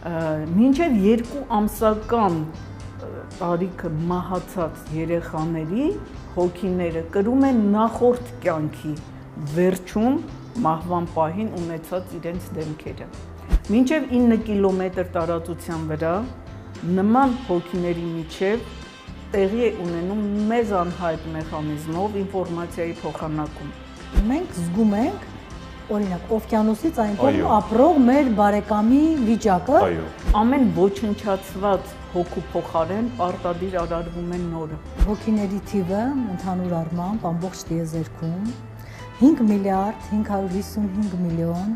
Մինչև 2 ամսական տարիքը մահացած երեխաների հոգիները կրում են նախորդ կյանքի վերջում մահվան պահին ունեցած իրենց դեմքերը։ Մինչև 9 կիլոմետր տարածության վրա նման հոգիների միջև տեղի է ունենում մեզ անհայտ մեխանիզմով ինֆորմացիայի փոխանակում։ Մենք զգում ենք, օրինակ, օվկիանոսից այն կողմ ապրող մեր բարեկամի վիճակը։ Ամեն ոչնչացված հոգու փոխարեն պարտադիր արարվում է նորը։ Հոգիների թիվը ընդհանուր առմամբ ամբողջ տիեզերքում 5 միլիարդ 555 միլիոն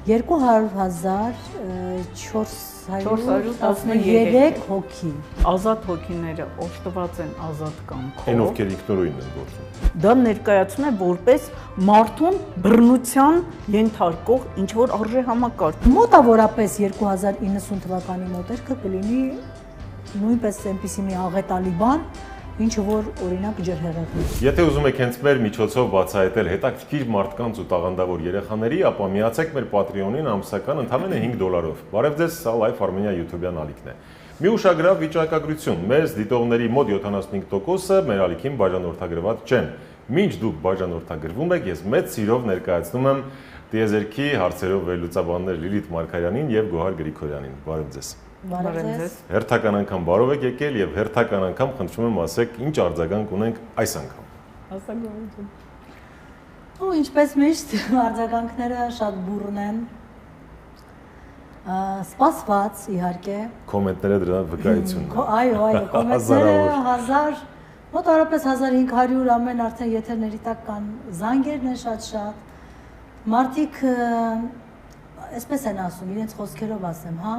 200,413 հոգի։ Ազատ հոգիները օժտված են ազատ կամքով։ Այն ովքեր ինքնուրույն են գործում։ Դա ներկայացնում է որպես մարդուն բռնության ենթարկող ինչ-որ արժե համակարգ։ Մոտավորապես 2090 թվականի մոտերքը կլինի նույնպես այնպիսի մի աղետալի բան, ինչ որ օրինակ ջրհեղեղն է։ Եթե ուզում եք հենց մեր միջոցով բացահայտել հետաքրքիր մարդկանց ու տաղանդավոր երեխաների, ապա միացեք մեր Patreon-ին ամսական ընդամենը $5։ Բարև ձեզ, սա Life Armenia YouTube-յան ալիքն է։ Մի ուշագրավ վիճակագրություն, մեզ դիտողների մոտ 75%-ը մեր ալիքին բաժանորդագրված չեն։ Մինչ դուք բաժանորդագրվում եք, ես մեծ սիրով ներկայացնում եմ տիեզերքի հարցերով վերլուծաբաններ Լիլիթ Մարգարյանին եւ Գոհար Գրիգորյանին։ Բարև ձեզ։ Բարև ձեզ։ Հերթական անգամ բարով եք եկել եւ հերթական անգամ խնդրում եմ ասեք ինչ արձագանք ունենք այս անգամ։ Հասարակություն։ Ու ինչպես միշտ արձագանքները շատ բուռն են։ Սպասված իհարկե։ Կոմենտները դրա վկայությունն են։ Այո, կոմենտները 1000, մոտավորապես 1500 ամեն արդեն եթերների տակ կան, զանգերն են շատ։ Մարդիկ այսպես են ասում, իրենց խոսքերով ասեմ, հա,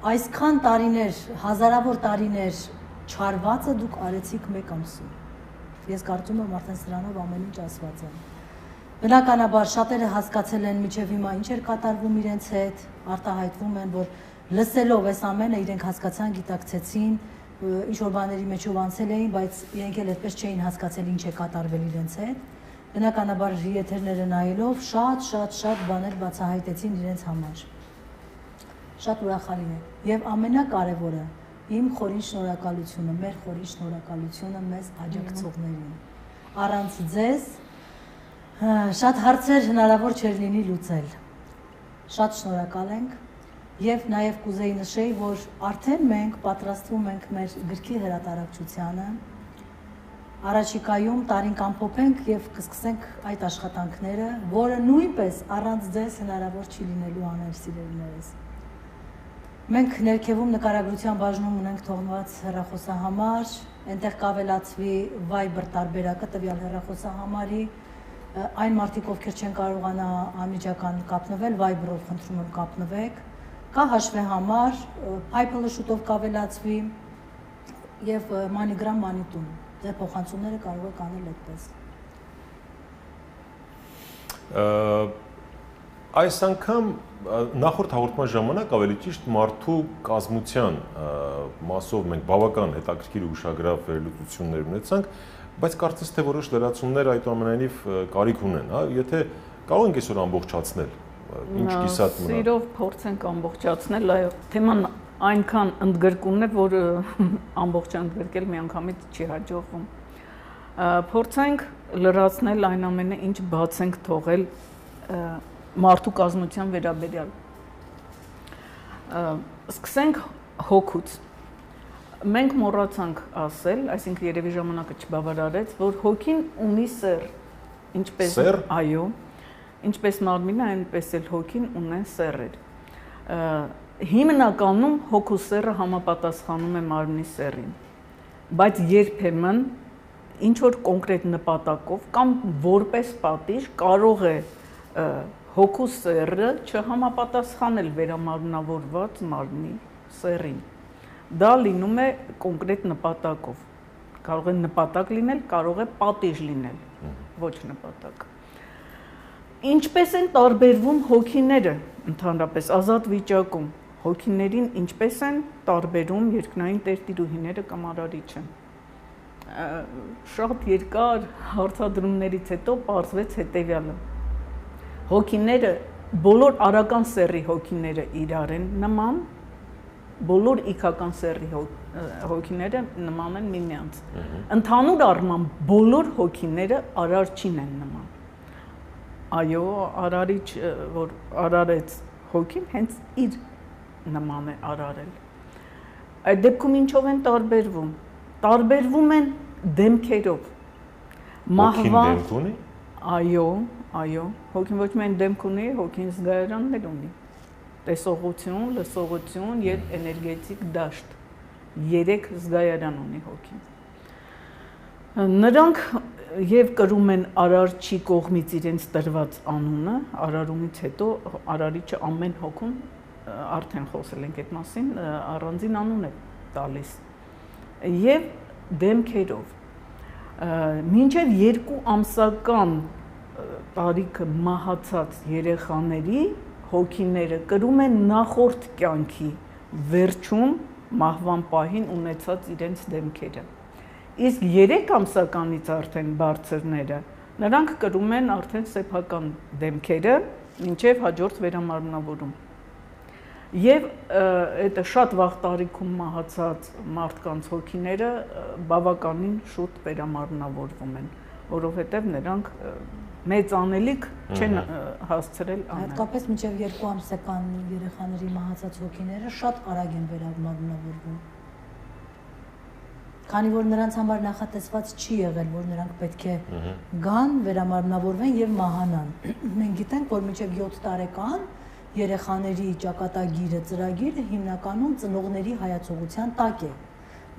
այսքան տարիներ, հազարավոր տարիներ չարվածը դուք արեցիք մեկ ամսում։ Ես կարծում եմ արդեն սրանով ամեն ինչ ասված է։ Բնականաբար շատերը հասկացել են մինչև հիմա ինչ էր կատարվում իրենց հետ, արտահայտվում են, որ լսելով այս ամենը իրենք հասկացան, գիտակցեցին, ինչ-որ բաների մեջով անցել էին, բայց իրենք էլ այդպես չէին հասկացել ինչ է կատարվել իրենց հետ։ Բնականաբար եթերները նայելով շատ բաներ բացահայտեցին իրենց համար։ Շատ ուրախալի է։ Եվ ամենակարևորը իմ խորին շնորհակալությունը, մեր խորին շնորհակալությունը մեզ աջակցողներին։ Առանց ձեզ շատ հարցեր հնարավոր չէր լինի լուծել։ Շատ շնորհակալ ենք եւ նաեւ կուզեի նշեի, որ արդեն մենք պատրաստվում ենք մեր գրքի հրատարակչությանը։ Առաջիկայում տարին կամփոփենք եւ կսկսենք այդ աշխատանքները, որը նույնպես առանց ձեզ հնարավոր չի լինելու անել, սիրելիներս։ Մենք ներքևում նկարագրության բաժնում ունենք թողնված հեռախոսահամար, այնտեղ կավելացվի Viber տարբերակը տվյալ հեռախոսահամարի, այն մարդիկ, ովքեր չեն կարողանա անմիջական կապնվել, Viber-ով խնդրում եմ կապնվեք, կա հաշվեհամար, PayPal-ը շուտով կավելացվի եւ MoneyGram, MoneyToon, ձեր փոխանցումները կարող եք անել այդպես։ Այս անգամ նախորդ հաղորդման ժամանակ ավելի ճիշտ մարդու կազմության մասով մենք բավական հետաքրքիր ու ուշագրավ վերլուծություններ ունեցանք, բայց կարծես թե որոշ լրացումներ այդուամենայնիվ կարիք ունեն, հա, եթե կարող ենք այսօր ամբողջացնել, ինչ կիսատ մնա։ Սիրով փորձենք ամբողջացնել, այո, թեման այնքան ընդգրկուն է, որ ամբողջ ընդգրկել միանգամից չի հաջողվում։ Փորձենք լրացնել այն ամենը, ինչ բաց ենք թողել մարդու կազմության վերաբերյալ։ Սկսենք հոգուց։ Մենք մոռացանք ասել, այսինքն երևի ժամանակը չբավարարեց, որ հոգին ունի սեռ, ինչպես այո, ինչպես մարմինը, այնպես էլ հոգին ունեն սեռեր։ Հիմնականում հոգու սեռը համապատասխանում է մարմնի սեռին, բայց երբեմն ինչ որ կոնկրետ նպատակով կամ որպես պատիժ կարող է հոգու սեռը չհամապատասխանել վերամարմնավորված մարմնի սեռին։ Դա լինում է կոնկրետ նպատակով։ Կարող է նպատակ լինել, կարող է պատիժ լինել, ոչ նպատակ։ Ինչպես են տարբերվում հոգիները ընդհանրապես ազատ վիճակում։ Հոգիներին ինչպես են տարբերում երկնային տերտիրուհիները կամ արարիչը։ Շատ երկար հարցադրումներից հետո պարզվեց հետևյալը։ Հոգիները բոլոր արական սեռի հոգիները իրար են նման, բոլոր իքական սեռի հոգիները նման են միմյանց։ Ընդհանուր առմամբ բոլոր հոգիները արարչին են նման։ Այո, արարիչ, որ արարեց հոգին, հենց իր նման է արարել։ Այդ դեպքում ինչով են տարբերվում։ Տարբերվում են դեմքերով։ Հոգին դեմք ունի։ Այո, հոգին ոչ միայն դեմք ունի, հոգին զգայարաններ ունի։ Տեսողություն, լսողություն եւ էներգետիկ դաշտ։ 3 զգայարան ունի հոգին։ Նրանք եւ կրում են արարչի կողմից իրենց տրված անունը, արարումից հետո արարիչը ամեն հոգուն արդեն խոսել ենք այդ մասին, առանձին անուն է տալիս։ Եվ դեմքերով մինչև 2 ամսական տարիքը մահացած երեխաների հոգիները կրում են նախորդ կյանքի վերջում մահվան պահին ունեցած իրենց դեմքերը։ Իսկ 3 ամսականից արդեն բարձրները նրանք կրում են արդեն սեփական դեմքերը մինչև հաջորդ վերամարմնավորում։ Եվ այդ շատ վաղ տարիքում մահացած մարդկանց հոգիները բավականին շուտ վերամարմնավորվում են, որովհետև նրանք մեծ անելիք չեն հասցրել անել։ Հատկապես մինչև 2 ամսական երեխաների մահացած հոգիները շատ արագ են վերամարմնավորվում։ Քանի որ նրանց համար նախատեսված չի եղել, որ նրանք պետք է գան, վերամարմնավորվեն եւ մահանան։ Մենք գիտենք, որ մինչև 7 տարեկան երեխաների ճակատագիրը, ծրագիրը հիմնականում ծնողների հայացողության տակ է։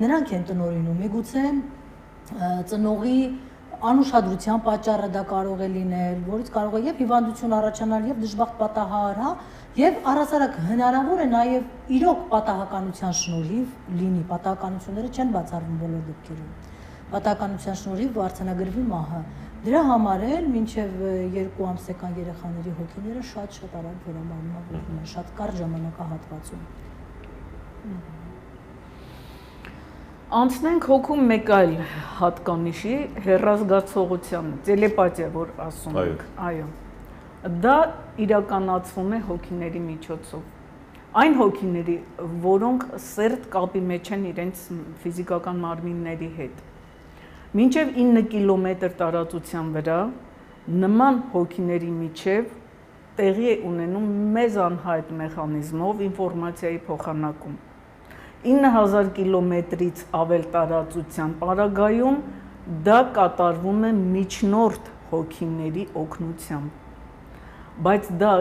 Նրանք են տնօրինում, միգուցե ծնողի անուշադրության պատճառը դա կարող է լինել, որից կարող է եւ հիվանդություն առաջանալ, եւ դժբախտ պատահար, հա, եւ առհասարակ հնարավոր է նաեւ իրոք պատահականության շնորհիվ լինի, պատահականությունները չեն բացառվում բոլոր դեպքերում։ Պատահականության շնորհիվ արձանագրվի մահը։ Դրա համար էլ մինչև 2 ամսական երեխաների հոգիները շատ արագ վերամարմնավորվում են, շատ կարճ ժամանակահատվածում։ Անցնենք հոգու մեկ այլ հատկանիշի հեռազգացողությանը, տելեպաթիա, որ ասում ենք։ Այո։ Դա իրականացվում է հոգիների միջոցով։ Այն հոգիների, որոնք սերտ կապի մեջ են իրենց ֆիզիկական մարմինների հետ։ Մինչև 9 կիլոմետր տարածության վրա նման հոգիների միջև տեղի է ունենում մեծ անհայտ մեխանիզմով ինֆորմացիայի փոխանակում։ 9000 կիլոմետրից ավել տարածության պարագայում դա կատարվում է միջնորդ հոգիների օգնությամբ։ Բայց դա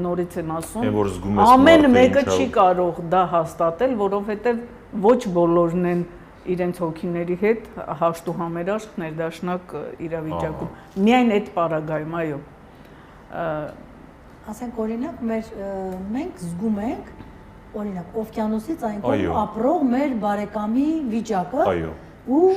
նորից եմ ասում, ամեն մեկը չի կարող դա հաստատել, որովհետև ոչ բոլորն են իրենց հոգիների հետ հաշտու համերաշխ ներդաշնակ իրավիճակում։ Միայն այդ պարագայում, այո։ Ասենք օրինակ, մենք զգում ենք օրինակ օվկիանոսից այն կողմ ապրող մեր բարեկամի վիճակը ու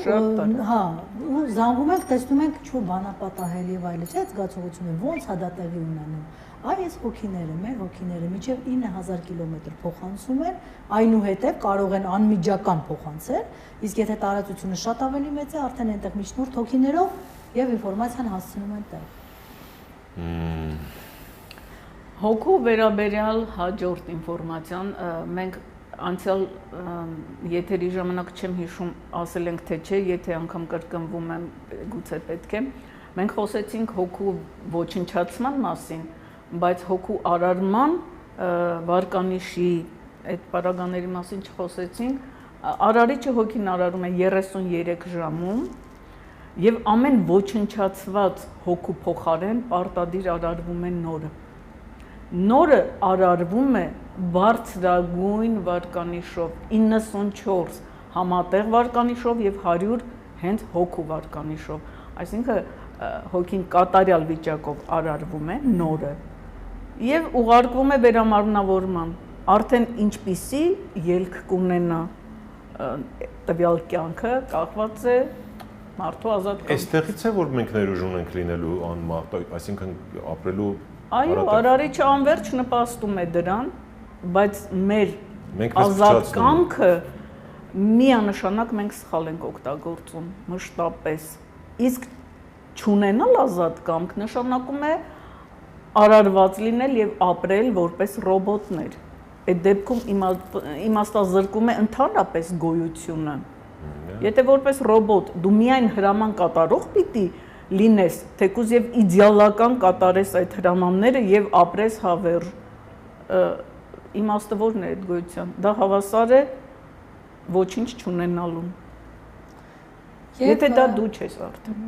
զանգում ենք, տեսնում ենք ինչ-որ բանապատահել եւ այլն, չէ՞, զգացողությունը ոնց է դա տեղի ունենում։ Այս հոգիները, մեր հոգիները մինչև 9000 կիլոմետր փոխանցում են, այնուհետև կարող են անմիջական փոխանցել, իսկ եթե տարածությունը շատ ավելի մեծ է, արդեն այնտեղ միջնորդ հոգիներով եւ ինֆորմացիան հասցնում են տեղ։ Հոգու վերաբերյալ հաջորդ ինֆորմացիան մենք անցյալ եթերի ժամանակ չեմ հիշում, ասել ենք թե չէ, եթե անգամ կրկնվում եմ, գուցե պետք է։ Մենք խոսեցինք հոգու ոչնչացման մասին, բայց հոգու արարման վարկանիշի այդ պարագաների մասին չխոսեցինք։ Արարիչը հոգին արարում է 33 ժամում եւ ամեն ոչնչացված հոգու փոխարեն պարտադիր արարվում է նորը։ Նորը արարվում է բարձրագույն վարկանիշով 94 համատեղ վարկանիշով եւ 100 հենց հոգու վարկանիշով, այսինքն հոգին կատարյալ վիճակով արարվում է նորը եւ ուղարկվում է վերամարմնավորման, արդեն ինչպիսի ելք կունենա տվյալ կյանքը կախված է մարդու ազատ կամքից։ Այստեղից է որ մենք ներուժ ունենք լինելու անմարդ, այսինքն ապրելու։ Այո, արարիչը անverջ նպաստում է դրան, բայց մեր ազատ կամքը միանշանակ մենք սխալ ենք օգտագործում մշտապես։ Իսկ չունենալ ազատ կամք նշանակում է արարված լինել եւ ապրել որպես ռոբոտներ։ Այդ դեպքում իմաստազրկում է ընդհանրապես գոյությունը։ Եթե որպես ռոբոտ դու միայն հրաման կատարող պիտի լինես, թեկուզ եւ իդեալական կատարես այդ հրամանները եւ ապրես հավերժ, իմաստը ո՞րն է այդ գոյության։ Դա հավասար է ոչինչ չունենալուն։ Եթե դա դու չես արդեն։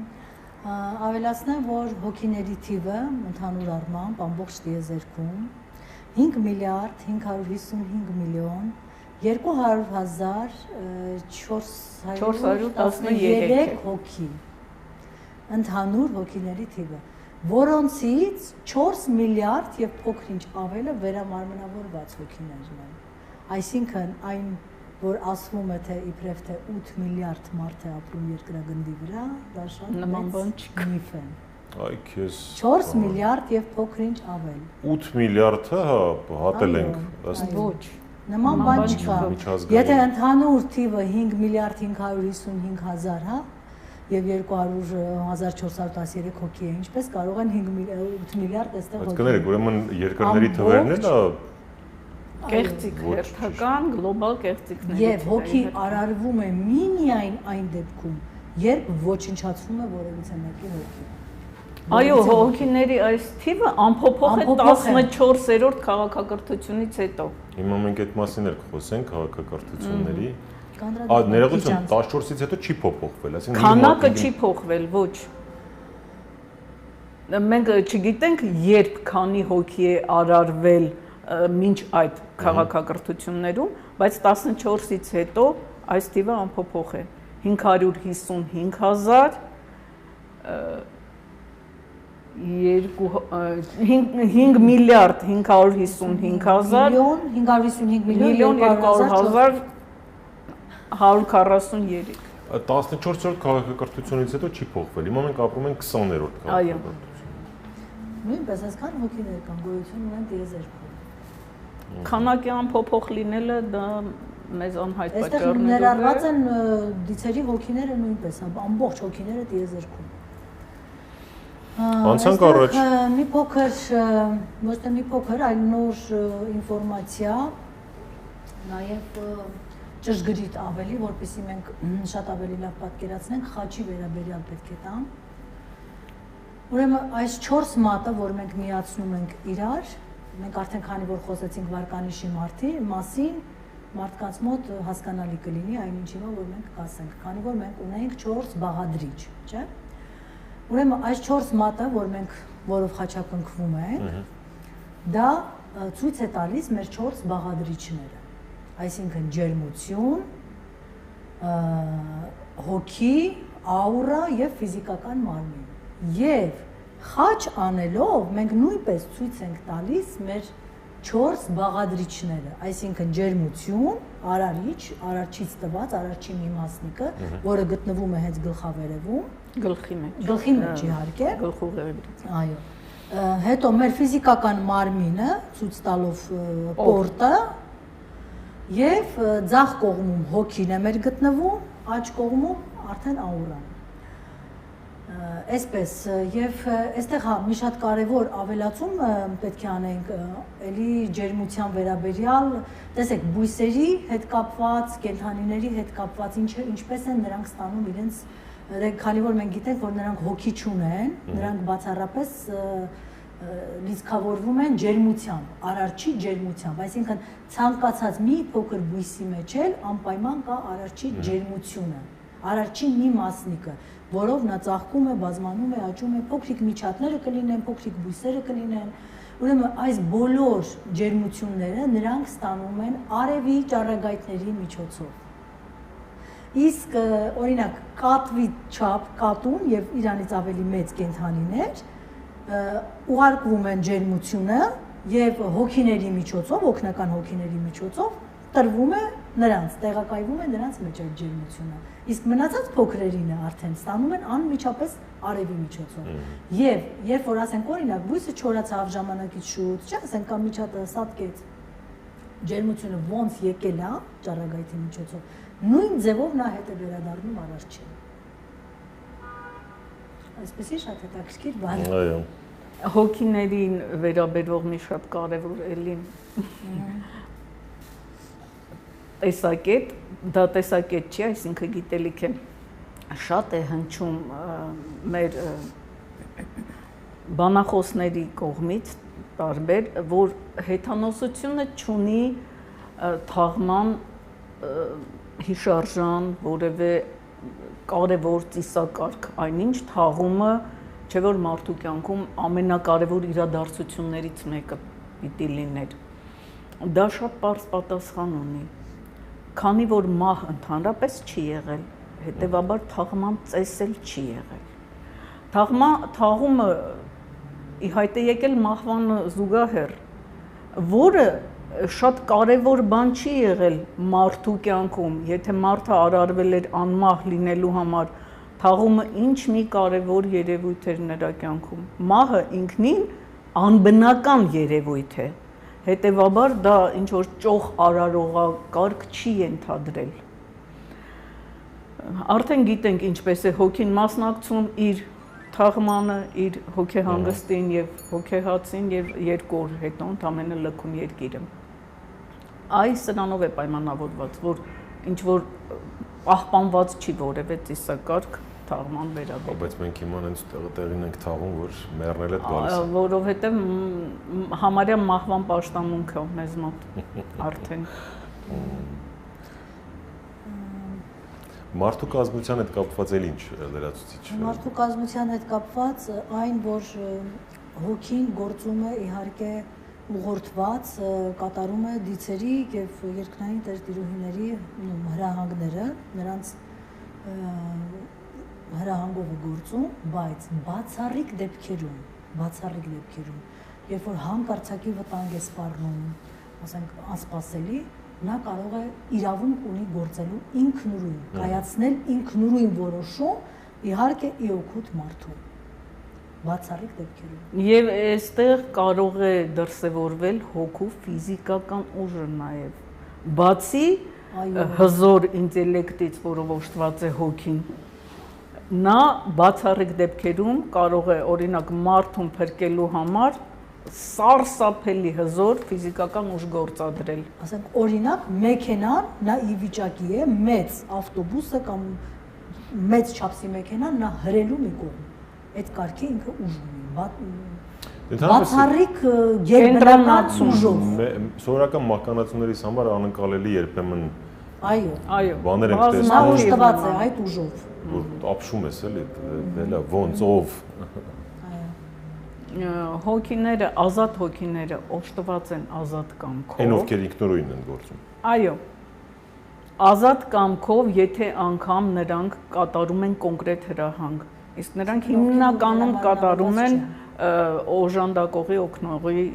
Ավելացնեմ, որ հոգիների թիվը ընդհանուր առմամբ ամբողջ տիեզերքում 5 միլիարդ 555 միլիոն 200,413 հոգի ընդհանուր հոգիների թիվը, որոնցից 4 միլիարդ եւ փոքր-ինչ ավելը վերամարմնավորված հոգիներն են։ Այսինքն այն, որ ասվում է թե իբրև թե 8 միլիարդ մարդ է ապրում երկրագնդի վրա, դա շատ միֆ է։ Այ քեզ 4 միլիարդ եւ փոքր-ինչ ավել։ 8 միլիարդը հատել ենք ըստ ոչ նման բան չկա։ Եթե ընդհանուր թիվը 5 միլիարդ 555 հազար, հա, եւ 200,413 հոգի է, ինչպես կարող են 8 միլիարդ այստեղ հոգի։ Կներեք, ուրեմն երկրների թվերն էլ կեղծիք հերթական գլոբալ կեղծիքներ։ Եվ հոգի արարվում է միմիայն այն դեպքում, երբ ոչնչացվում է որևիցե մեկի հոգի։ Այո, հոգիների այս թիվը ամփոփող է 14-րդ քաղաքակրթությունից հետո։ Հիմա մենք այդ մասին էլ կխոսենք քաղաքակրթությունների։ Ներողություն, 14-ից հետո չի փոփոխվել, այսինքն քանակը չի փոխվել, ոչ։ Մենք չգիտենք երբ քանի հոգի է արարվել մինչ այդ քաղաքակրթություններում, բայց 14-ից հետո այս թիվը ամփոփող է 555,000 5 միլիարդ 555,000 միլիոն 200,000 143 14-րդ քաղաքակրթությունից հետո չի փոխվել։ Հիմա մենք ապրում ենք 20-րդ քաղաքակրթությունում։ Նույնպես այսքան հոգիներ կան, գոյություն ունեն տիեզերքում։ Քանակի ամփոփող լինելը դա մեզ անհայտ պատճառներով է։ Այստեղ ներառված են դիցերի հոգիները նույնպես, ամբողջ հոգիները տիեզերքում։ Անցանք առաջ։ Մի փոքր, ոչ թե մի փոքր, այլ նոր ինֆորմացիա, նաև ճշգրիտ ավելի, որպեսզի մենք շատ ավելի լավ պատկերացնենք, խաչի վերաբերյալ պետք է տամ։ Ուրեմն այս 4 մատը, որ մենք միացնում ենք իրար, մենք արդեն քանի որ խոսեցինք վարկանիշի մասին, մարդկանց մոտ հասկանալի կլինի այն ինչի որ մենք կասենք, քանի որ մենք ունենք 4 բաղադրիչ, չէ՞։ Ուրեմն այս 4 մատը, որով խաչակնքվում է, դա ցույց է տալիս մեր 4 բաղադրիչները, այսինքն ջերմություն, հոգի, աուրա եւ ֆիզիկական մարմին։ Եվ խաչ անելով մենք նույնպես ցույց ենք տալիս մեր 4 բաղադրիչները, այսինքն ջերմություն, արարիչ, արարչից տված, արարչի մի մասնիկը, որը գտնվում է հենց գլխավերևում, գլխի մեջ իհարկե, գլխուղեղից։ Այո։ Հետո մեր ֆիզիկական մարմինը ցույց տալով պորտը եւ ձախ կողմում հոգին է մեր գտնվում, աջ կողմում արդեն աուրան։ Այսպես եւ այստեղ հա մի շատ կարեւոր ավելացում պետք է անենք էլի ջերմության վերաբերյալ, տեսեք բույսերի հետ կապված, կենդանիների հետ կապված ինչպես են նրանք ստանում իրենց, քանի որ մենք գիտենք որ նրանք հոգի չունեն, նրանք բացառապես լիցքավորվում են ջերմությամբ, արարչի ջերմությամբ, այսինքն ցանկացած մի փոքր բույսի մեջ էլ անպայման կա արարչի ջերմությունը, արարչի մի մասնիկը, որով նա ծաղկում է, բազմանում է, աճում է, փոքրիկ միջատները կլինեն, փոքրիկ բույսերը կլինեն, ուրեմն այս բոլոր ջերմությունները նրանք ստանում են արևի ճառագայթների միջոցով։ Իսկ օրինակ կատվի չափ, կատուն եւ իրանից ավելի մեծ կենդանիներ ուղարկվում են ջերմությունը եւ հոգիների միջոցով, օգնական հոգիների միջոցով տրվում է նրանց, տեղակայվում է նրանց մեջ այդ ջերմությունը։ Իսկ մնացած փոքրերինը արդեն ստանում են անմիջապես արևի միջոցով։ Եվ երբ որ ասենք օրինակ բույսը չորացավ ժամանակից շուտ, չէ՞, ասենք կամ միջատը սատկեց, ջերմությունը ոնց եկել է ճառագայթի միջոցով, նույն ձևով նա հետ է վերադառնում արարչին։ Այսպեսի շատ հետաքրքիր բան։ Այո։ Հոգիներին վերաբերող մի շատ կարևոր էլի տեսակետ, դա տեսակետ չի, այսինքն գիտելիք է, շատ է հնչում մեր բանախոսների կողմից տարբեր, որ հեթանոսությունը չունի թաղման հիշարժան, որևէ կարևոր ծիսակարգ, այնինչ թաղումը չէ որ մարդու կյանքում ամենակարևոր իրադարձություններից մեկը պիտի լիներ։ Դա շատ պարզ պատասխան ունի, քանի որ մահ ընդհանրապես չի եղել, հետևաբար թաղման ծես էլ չի եղել։ Թաղումը ի հայտ է եկել մահվան զուգահեռ, որը շատ կարևոր բան չի եղել մարդու կյանքում, եթե մարդը արարվել էր անմահ լինելու համար, թաղումը ինչ մի կարևոր երևույթ էր նրա կյանքում։ Մահը ինքնին անբնական երևույթ է, հետևաբար դա ինչ որ ճոխ արարողակարգ չի ենթադրել։ Արդեն գիտենք ինչպես է հոգին մասնակցում իր թաղմանը, իր հոգեհանգստին եւ հոգեհացին եւ 2 օր հետո ընդամենը լքում երկիրը։ Այս սրանով է պայմանավորված, որ ինչ որ պահպանված չի որևէ ծիսակարգ թաղման վերաբերյալ։ Բայց մենք հիմա հենց տեղին ենք թաղում, որ մեռնել է գալիս է։ Որովհետեւ համարյա մահվան պաշտամունք է մեզ մոտ արդեն։ Մարդու կազմության հետ կապված էլ ինչ լրացուցիչ։ Մարդու կազմության հետ կապված այն, որ հոգին գործում է իհարկե ուղղորդված, կատարում է դիցերի եւ երկնային տերտիրուհիների հրահանգները, նրանց հրահանգով է գործում, բայց բացառիկ դեպքերում, երբ որ հանկարծակի վտանգ է սպառնում, ասենք անսպասելի, նա կարող է իրավունք ունի գործելու ինքնուրույն, կայացնել ինքնուրույն որոշում, իհարկե ի օգուտ մարդու, բացառիկ դեպքերում։ Եվ այստեղ կարող է դրսևորվել հոգու ֆիզիկական ուժը նաև, բացի հզոր ինտելեկտից, որով օժտված է հոգին, նա բացառիկ դեպքերում կարող է օրինակ մարդուն փրկելու համար սարսափելի հզոր ֆիզիկական ուժ գործադրել։ Ասենք օրինակ մեքենան նա ի վիճակի է մեծ ավտոբուսը կամ մեծ չափսի մեքենան նա հրելու մի կողմ։ Այդ կարգի ինքը ուժ ունի։ Բացառիկ գերբնական ուժով։ Սովորական մահկանացուներից համար անընկալելի երբեմն այո բաներ ենք տեսնում։ Նա օժտված է այդ ուժով։ Որ ապշում ես էլի, դելա ոնց ով։ Հոգիները, ազատ հոգիները օժտված են ազատ կամքով։ Այն ովքեր ինքնուրույն են գործում։ Այո։ Ազատ կամքով, եթե անգամ նրանք կատարում են կոնկրետ հրահանգ, իսկ նրանք հիմնականում կատարում են օժանդակողի, օգնողի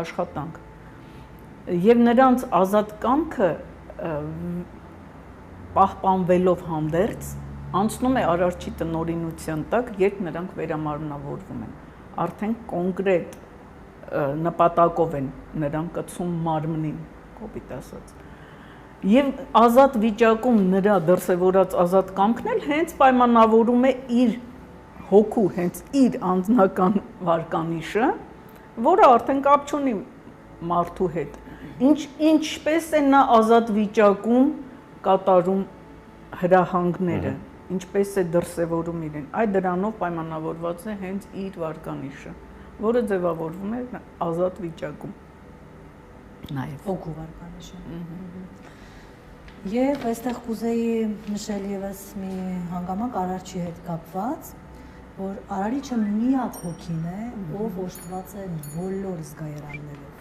աշխատանք։ Եվ նրանց ազատ կամքը պահպանվելով հանդերձ անցնում է արարչի տնօրինության տակ, երբ նրանք վերամարմնավորվում են։ Արդեն կոնկրետ նպատակով են նրանք կցում մարմնին, կոպիտ ասած։ Եվ ազատ վիճակում նրա դրսևորած ազատ կամքն էլ հենց պայմանավորում է իր հոգու, հենց իր անձնական վարկանիշը, որը արդեն կապ չունի մարդու հետ։ Ինչպես է նա ազատ վիճակում կատարում հրահանգները, ինչպես է դրսևորում իրեն, այդ դրանով պայմանավորված է հենց իր վարկանիշը, որը ձևավորվում է ազատ վիճակում։ Նաև հոգու վարկանիշը։ Եվ այստեղ կուզեի նշել եւս մի հանգամանք արարչի հետ կապված, որ արարիչը միակ հոգին է, ով օժտված է բոլոր զգայարաններով։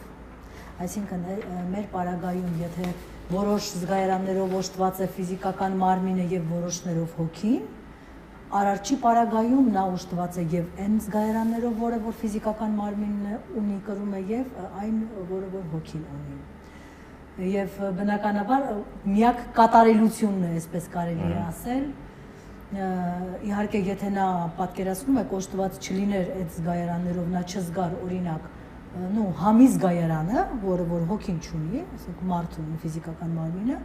Այսինքն մեր պարագայում, եթե որոշ զգայարաններով օժտված է ֆիզիկական մարմինը եւ որոշներով հոգին, արարչի պարագայում նա օժտված է եւ այն զգայարաններով, որը որ ֆիզիկական մարմինը ունի, կրում է եւ այն, որը որ հոգին ունի։ Եվ բնականաբար միակ կատարելությունն է, այսպես կարելի է ասել։ Իհարկե, եթե նա պատկերացնում է օժտված չլիներ այդ զգայարաններով, նա չզգար օրինակ համիզգայարանը, որը որ հոգին չունի, ասենք մարդու ֆիզիկական մարմինը,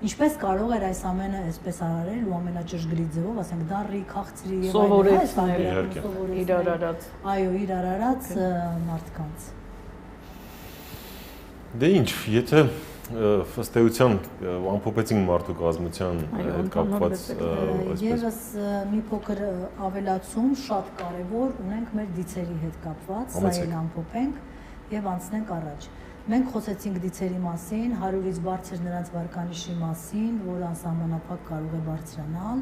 ինչպես կարող էր այս ամենը այսպես արարել ու ամենաճշգրիտ ձևով, ասենք դառի, քաղցրի եւ սովորեցնել իրար արած։ Այո, իրար արած մարդկանց։ Դե ինչ, եթե ըստ էության ամփոփեցինք մարդու կազմության հետ կապված Եվս մի փոքր ավելացում շատ կարևոր ունենք մեր դիցերի հետ կապված, սա էլ ամփոփենք եւ անցնենք առաջ։ Մենք խոսեցինք դիցերի մասին, 100-ից բարձր նրանց վարկանիշի մասին, որը անսահմանափակ կարող է բարձրանալ,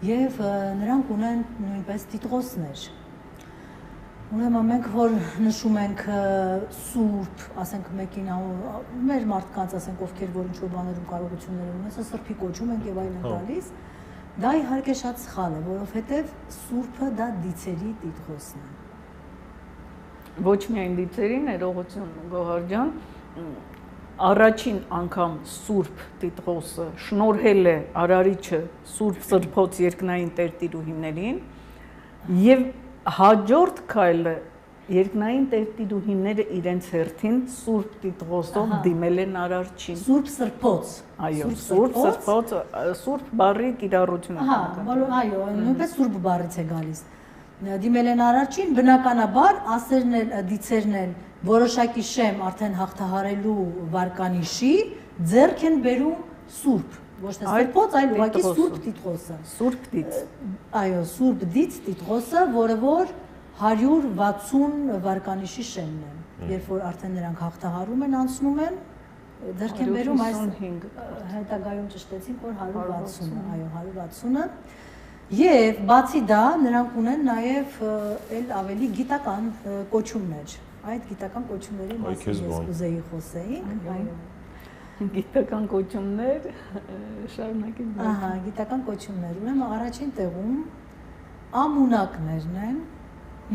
եւ նրանք ունեն նույնպես տիտղոսներ։ Ուրեմն մենք որ նշում ենք սուրբ, ասենք մեկին մեր մարդկանց, ասենք ովքեր որ ինչ-որ բաներում կարողություններ ունեն, ասա սրբի կոչում ենք եւ այլն տալիս, դա իհարկե շատ սխալ է, որովհետեւ սուրբը դա դիցերի տիտղոսն է։ Ոչ միայն դիցերի, ներողություն Գոհար ջան, առաջին անգամ Սուրբ Տիտղոսը շնորհել է Արարիչը Սուրբ Սրբոց երկնային տերտիրուհիներին եւ հաջորդ քայլը երկնային տերտիրուհիները իրենց հերթին Սուրբ Տիտղոսով դիմել են Արարչին։ Սուրբ Սրբոց։ Այո, Սուրբ Սրբոց, Սուրբ բառի կիրառությունը։ Այո, նույնպես Սուրբ բառից է գալիս։ Դիմել են Արարչին, բնականաբար ասերն էլ, դիցերն էլ որոշակի շեմ արդեն հաղթահարելու վարկանիշի ձեռք են բերում Սուրբ, ոչ թե Սրբոց, այլ ուղղակի Սուրբ Տիտղոսը։ Սուրբ դից։ Այո, Սուրբ դից Տիտղոսը, որը որ 160 վարկանիշի շեմն է։ Երբ որ արդեն նրանք հաղթահարում են, անցնում են, ձեռք են բերում այս հետագայում ճշտեցինք, որ 160-ը, այո, 160-ը։ Եվ բացի դա նրանք ունեն նաև էլ ավելի գիտական կոչումներ։ Այդ գիտական կոչումների մասին ես կուզեի խոսեինք։ Գիտական կոչումներ, շարունակենք։ Ահա, գիտական կոչումներ։ Ուրեմն առաջին տեղում ամունակներն են։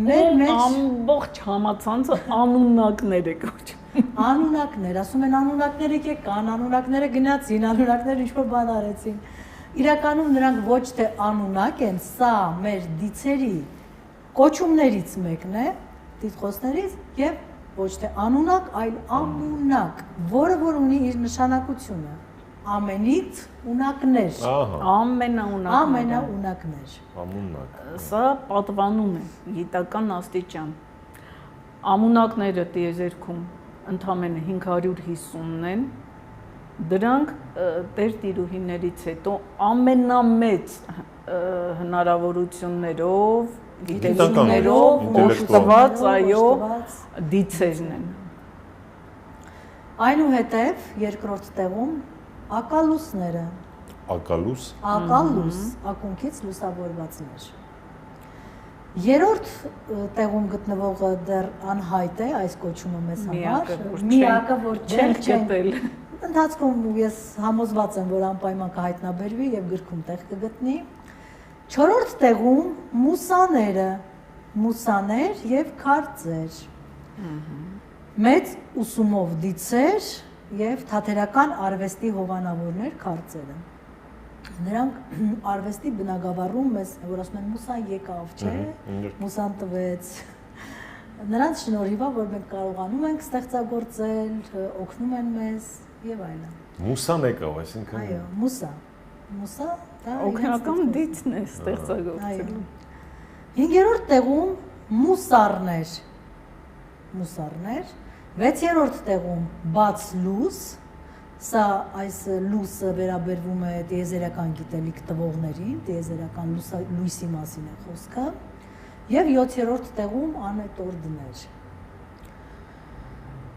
Մեր ամբողջ համացանցը անունակներ է կոչում։ Անունակներ, ասում են անունակները եկեք կան, անունակները գնացին, անունակները ինչ-որ բան արեցին։ Իրականում նրանք ոչ թե անունակ են, սա մեր դիցերի կոչումներից մեկն է, տիտղոսներից, եւ ոչ թե անունակ, այլ ամունակ, որը որ ունի իր նշանակությունը, ամենից ունակներ, ամենաունակներ։ Ամունակ։ Սա պատվանում է, գիտական աստիճան։ Ամունակները տիեզերքում ընդամենը 550-ն են, դրանք տերտիրուհիներից հետո ամենամեծ հնարավորություններով, գիտելիքներով օժտված, այո, դիցերն են։ Այնուհետև երկրորդ տեղում ակալուսները։ Ակալուս։ Ակալուս, ակունքից լուսավորվածներ։ Երրորդ տեղում գտնվողը դեռ անհայտ է այս կոչումը մեզ համար, միակը որ չենք գտել։ Ընթացքում ես համոզված եմ, որ անպայման կհայտնաբերվի եւ գրքում տեղ կգտնի։ Չորրորդ տեղում մուսաներ եւ քարտեր։ Մեծ ուսումով դիցեր եւ թատերական արվեստի հովանավորներ քարտերը։ Նրանք արվեստի բնագավառում մեզ, որ ասում են մուսան եկավ, չէ՞, մուսան տվեց։ Նրանց շնորհիվ է, որ մենք կարողանում ենք ստեղծագործել, օգնում են մեզ եւ այլն։ Մուսան եկավ, այսինքն։ Այո, մուսա։ Մուսա դա օգնական դիցն է ստեղծագործելու։ Հինգերորդ տեղում մուսարներ։ Վեցերորդ տեղում բաց լույս, սա այս լույսը վերաբերվում է տիեզերական գիտելիք տվողներին, տիեզերական լույսի մասին է խոսքը, եւ 7-րդ տեղում անետորդներ։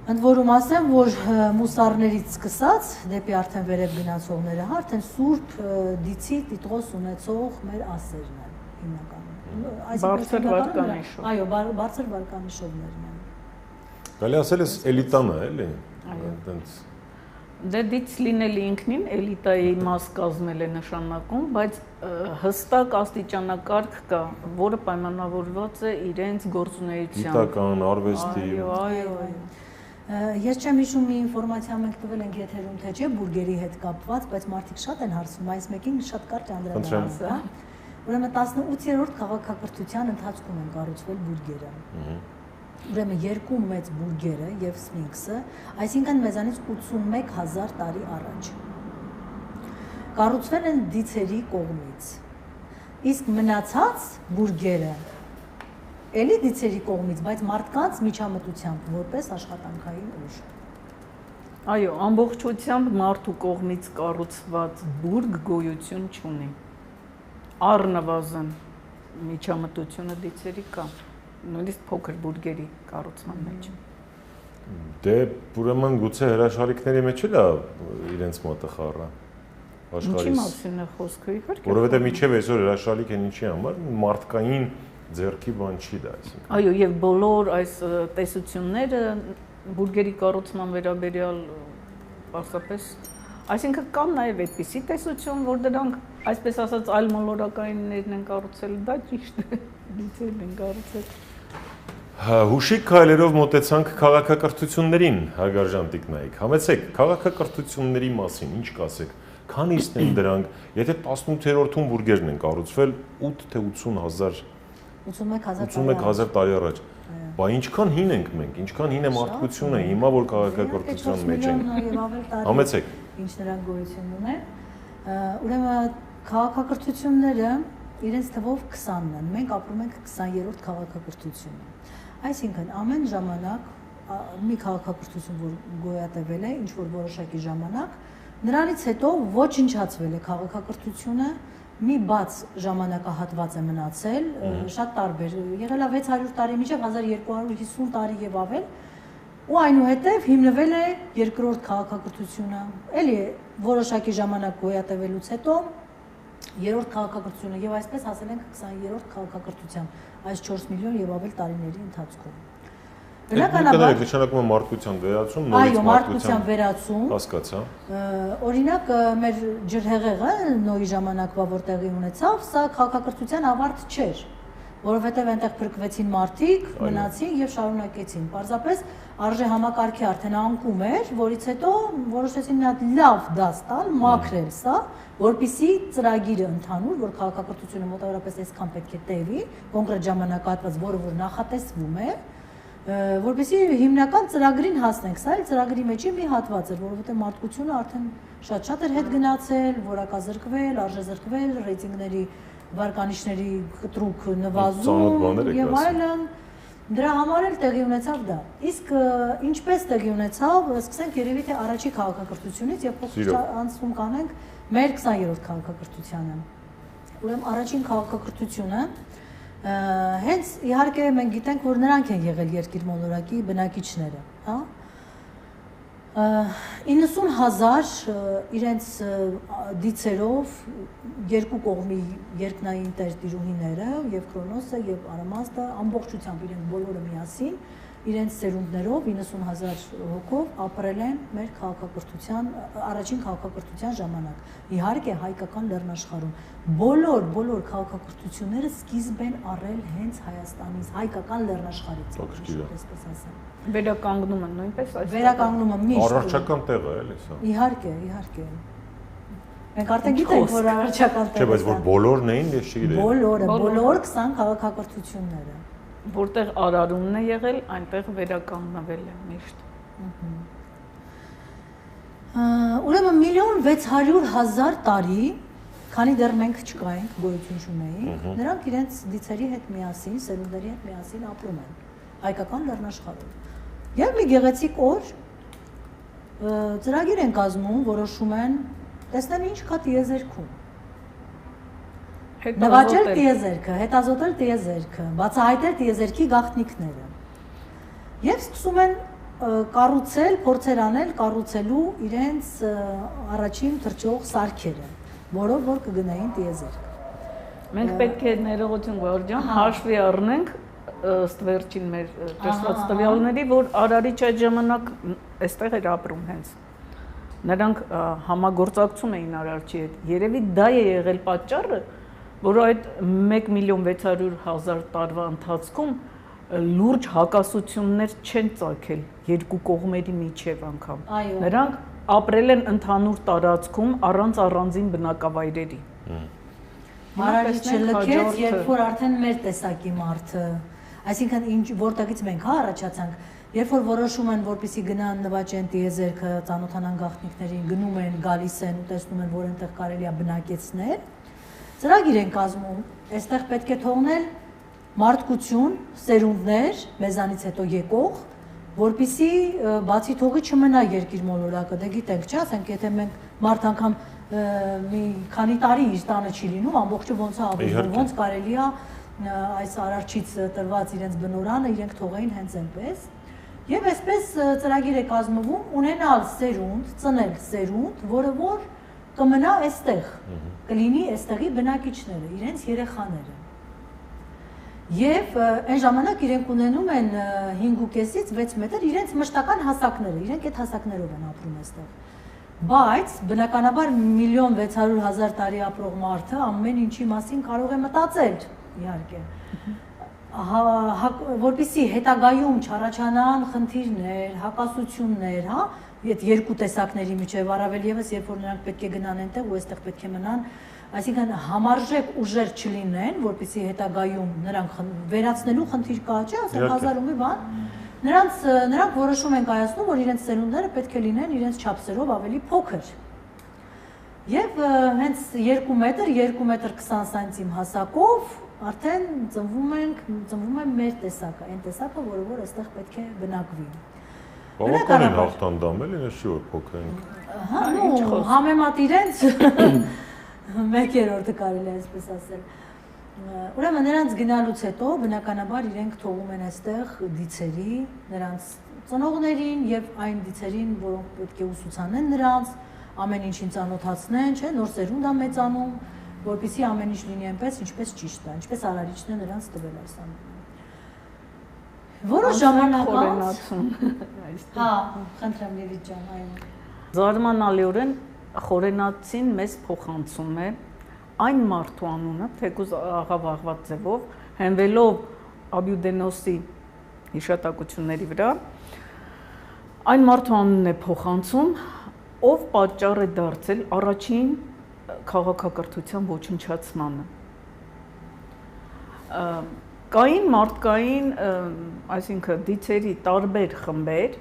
Ընդ որում ասեմ, որ մուսարներից սկսած դեպի արդեն վերև գնացողները, արդեն սուրբ դիցի տիտղոս ունեցող մեր ասերն են հիմնականում։ Բարձր վարկանիշով։ Այո, բարձր վարկանիշովներն են։ Գալի ասել ես էլիտան է, էլի։ Այտենց Դե դից լինելի ինքնին էլիտայի մաս կազմել է նշանակում, բայց հստակ աստիճանակարգ կա, որը պայմանավորված է իրենց գործունեությամբ։ Գիտական, արվեստի։ Այո։ Ես չեմ հիշում մի ինֆորմացիա մենք տվել ենք եթերում, թե չէ, բուրգերի հետ կապված, բայց մարդիկ շատ են հարցնում, այս մեկին շատ կարճ անդրադառնալու, հա։ Ուրեմն 18-րդ քաղաքակրթության ընթացքում են կառուցվել բուրգերը։ ուրեմն երկու մեծ բուրգերը եւ Սֆինքսը, այսինքն մեզանից 81000 տարի առաջ։ Կառուցվել են դիցերի կողմից։ Իսկ մնացած բուրգերը էլի դիցերի կողմից, բայց մարդկանց միջամտությամբ որպես աշխատանքային ուժ։ Այո, ամբողջությամբ մարդու կողմից կառուցված բուրգ գոյություն չունի։ Առնվազն միջամտությունը դիցերի կա, նույնիսկ փոքր բուրգերի կառուցման մեջ։ Դե ուրեմն գուցե հրաշալիքների մեջ էլ է իրենց մոտը խառը։ Ինչի մասին է խոսքը, իհարկե։ Որովհետև միջև այսօր հրաշալիք են ինչի համար, մարդկային ձեռքի բան չի դա, այսինքն։ Այո, եւ բոլոր այս տեսությունները բուրգերի կառուցման վերաբերյալ պարզապես, այսինքն կան նաեւ այդպիսի տեսություն, որ դրանք, այսպես ասած, այլ մոլորակայիններն են կառուցել, դա ճիշտ է, դիցերն են կառուցել։ Հուշիկ քայլերով մոտեցանք քաղաքակրթություններին, հարգարժան տիկնայք։ Համեցեք, քաղաքակրթությունների մասին ինչ կասեք։ Քանիսն են դրանք, եթե 18-րդում բուրգերն են կառուցվել 8 թե 81000 տարի առաջ։ Բա ինչքան հին ենք մենք, ինչքան հին է մարդկությունը, հիմա որ քաղաքակրթության մեջ ենք։ Համեցեք։ Ինչ նրանք գոյություն ունեն։ Ուրեմն քաղաքակրթությունները իրենց թվով 20-ն են։ Մենք ապրում ենք 20-րդ քաղաքակրթությունը։ Այսինքն ամեն ժամանակ մի քաղաքակրթություն, որ գոյատևել է ինչ որ որոշակի ժամանակ, նրանից հետո ոչնչացվել է քաղաքակրթությունը, մի բաց ժամանակահատված է մնացել, շատ տարբեր, եղել է 600 տարի մինչև 1250 տարի եւ ավել, ու այնուհետև հիմնվել է երկրորդ քաղաքակրթությունը։ Էլի որոշակի ժամանակ գոյատևելուց հետո երրորդ քաղաքակրթությունը եւ այսպես հասել ենք 20-րդ քաղաքակրթության այս 4 միլիոն եւ ավել տարիների ընթացքում։ Բնականաբար նշանակում է մարդկության վերացում, նորից մարդկության վերացում։ Հասկացա։ Օրինակ մեր ջրհեղեղը Նոյի ժամանակվա որ տեղի ունեցավ, սա քաղաքակրթության ավարտ չէր, որովհետև այնտեղ փրկվեցին մարդիկ, մնացին եւ շարունակեցին։ Պարզապես արժե համակարգի արդեն անկում էր, որից հետո որոշեցին մի հատ լավ դաս տալ, մաքրել սա, որպիսի ծրագիրը ընդհանուր, որ քաղաքակրթությունը մոտավորապես այսքան պետք է տևի, կոնկրետ ժամանակահատված, որը որ նախատեսվում է, որպեսզի հիմնական ծրագրին հասնենք, սա էլ ծրագրի մեջի մի հատված էր, որովհետև մարդկությունը արդեն շատ էր հետ գնացել, որակազրկվել, արժեզրկվել, ռեյտինգների, վարկանիշների կտրուկ նվազում եւ այլն, դրա համար էլ տեղի ունեցավ դա։ Իսկ ինչպես տեղի ունեցավ, սկսենք երևի թե առաջի քաղաքակրթությունից եւ փոքր անցում կանենք մեր 20-րդ քաղաքակրթությանը։ Ուրեմն առաջին քաղաքակրթությունը հենց իհարկե մենք գիտենք, որ նրանք են եղել երկիր մոլորակի բնակիչները, հա? 90,000 իրենց դիցերով երկու կողմի երկնային տերտիրուհիները եւ Կրոնոսը եւ Արամազդը ամբողջությամբ իրենք բոլորը միասին իրենց սերունդներով 90,000 հոգով ապրել են մեր քաղաքակրթության առաջին քաղաքակրթության ժամանակ։ Իհարկե հայկական լեռնաշխարհում բոլոր քաղաքակրթությունները սկիզբ են առել հենց Հայաստանից, հայկական լեռնաշխարհից, այսպես ասեմ։ Վերականգնում են նույնպես այս։ Վերականգնումը միշտ առողջական տեղ է, էլի սա։ Իհարկե։ Մենք արդեն գիտենք, որ առողջական տեղ է։ Չէ, բայց որ բոլորն էին, ես չգիտեի։ Բոլոր 20 քաղաքակրթությունները որտեղ արարումն է եղել, այնտեղ վերականգնվել է միշտ։ Ուրեմն 1,600,000 տարի, քանի դեռ մենք չկայինք, գոյություն չունեինք, նրանք իրենց դիցերի հետ միասին, սերունդների հետ միասին ապրում են հայկական լեռնաշխարհում։ Եվ մի գեղեցիկ օր ծրագիր են կազմում, որոշում են, տեսնեն ինչ կա տիեզերքում։ Նվաճել տիեզերքը, հետազոտել տիեզերքը, բացահայտել տիեզերքի գաղտնիքները։ Եվ սկսում են կառուցել, փորձեր անել կառուցելու իրենց առաջին թռչող սարքերը, որով որ կգնային տիեզերք։ Մենք պետք է ներողություն Գորգյան հաշվի առնենք ըստ վերջին մեր տեսված տվյալների, որ Արարիչ այդ ժամանակ այստեղ էր ապրում հենց։ Նրանք համագործակցում էին Արարչի հետ։ Երևի դա է եղել պատճառը, որ այդ 1,600,000 տարվա ընթացքում լուրջ հակասություններ չեն ծագել երկու կողմերի միջև անգամ։ Նրանք ապրել են ընդհանուր տարածքում առանց առանձին բնակավայրերի։ Արարիչը լքեց, երբ որ արդեն մեր տեսակի մարդը Այսինքն ինչ որտեղից մենք առաջացանք, երբ որ որոշում են, որպեսզի գնան նվաճեն տիեզերքը, ծանոթանան գաղտնիքներին, գնում են, գալիս են ու տեսնում են, որ այնտեղ կարելի է բնակեցնել, ծրագիր են կազմում, այստեղ պետք է թողնել մարդկություն, սերունդներ, մեզանից հետո եկող, որպեսզի բացի թողի չմնա երկիր մոլորակը, դե գիտենք, չէ՞, ասենք, եթե մենք մարդ անգամ մի քանի տարի իր տանը չի լինում, ամբողջը ոնց է ավելվում, ոնց կարելի է այս արարչից տրված իրենց բնորանը իրենք թողեին հենց այնպես։ Եվ այսպես ծրագիր է կազմվում ունենալ սերունդ, ծնել սերունդ, որը որ կմնա այստեղ, կլինի այստեղի բնակիչները, իրենց երեխաները։ Եվ այն ժամանակ իրենք ունենում են 5.5-ից 6 մետր իրենց մշտական հասակները, իրենք այդ հասակներով են ապրում այստեղ։ Բայց բնականաբար 1.600.000 տարի ապրող մարդը ամեն ինչի մասին կարող է մտածել, իհարկե։ Որպեսզի հետագայում չառաջանան խնդիրներ, հակասություններ, հա, այդ երկու տեսակների միջև առավել եւս, երբ որ նրանք պետք է գնան այնտեղ ու այստեղ պետք է մնան, այսինքն համարժեք ուժեր չլինեն, որպեսզի հետագայում նրանք վերացնելու խնդիր կա, չէ՞, ասենք 1000 ու մի բան, նրանք որոշում են կայացնում, որ իրենց սերունդները պետք է լինեն իրենց չափսերով ավելի փոքր։ Եվ հենց 2 մետր, 2 մետր 20 սանտիմ հասակով արդեն ծնվում է մեր տեսակը, այն տեսակը, որը որ այստեղ պետք է բնակվի։ Բավականին հաղթանդամ էլի, ես չի որ փոքր ենք։ Հա, ու համեմատ իրենց 1/3-ը կարելի է այսպես ասել։ Ուրեմն նրանց գնալուց հետո բնականաբար իրենք թողում են այստեղ դիցերի, նրանց ծնողներին եւ այն դիցերին, որոնք պետք է ուսուցանեն նրանց, ամեն ինչին ծանոթացնեն, չէ, նոր սերունդ է մեծանում, որպեսզի ամեն ինչ լինի այնպես, ինչպես ճիշտ է, ինչպես արարիչն է նրանց տվել այս ամենը։ Որոշ ժամանակ անց, հա, խնդրեմ Լիլիթ ջան, այո։ Զարմանալիորեն խորենացին մեզ փոխանցում է այն մարդու անունը, թեկուզ աղավաղված ձևով, հենվելով Աբյուդենոսի հիշատակությունների վրա, այն մարդու անունն է փոխանցում, ով պատճառ է դարձել առաջին քաղաքակրթության ոչնչացմանը։ Կային մարդկային, այսինքն դիցերի տարբեր խմբեր,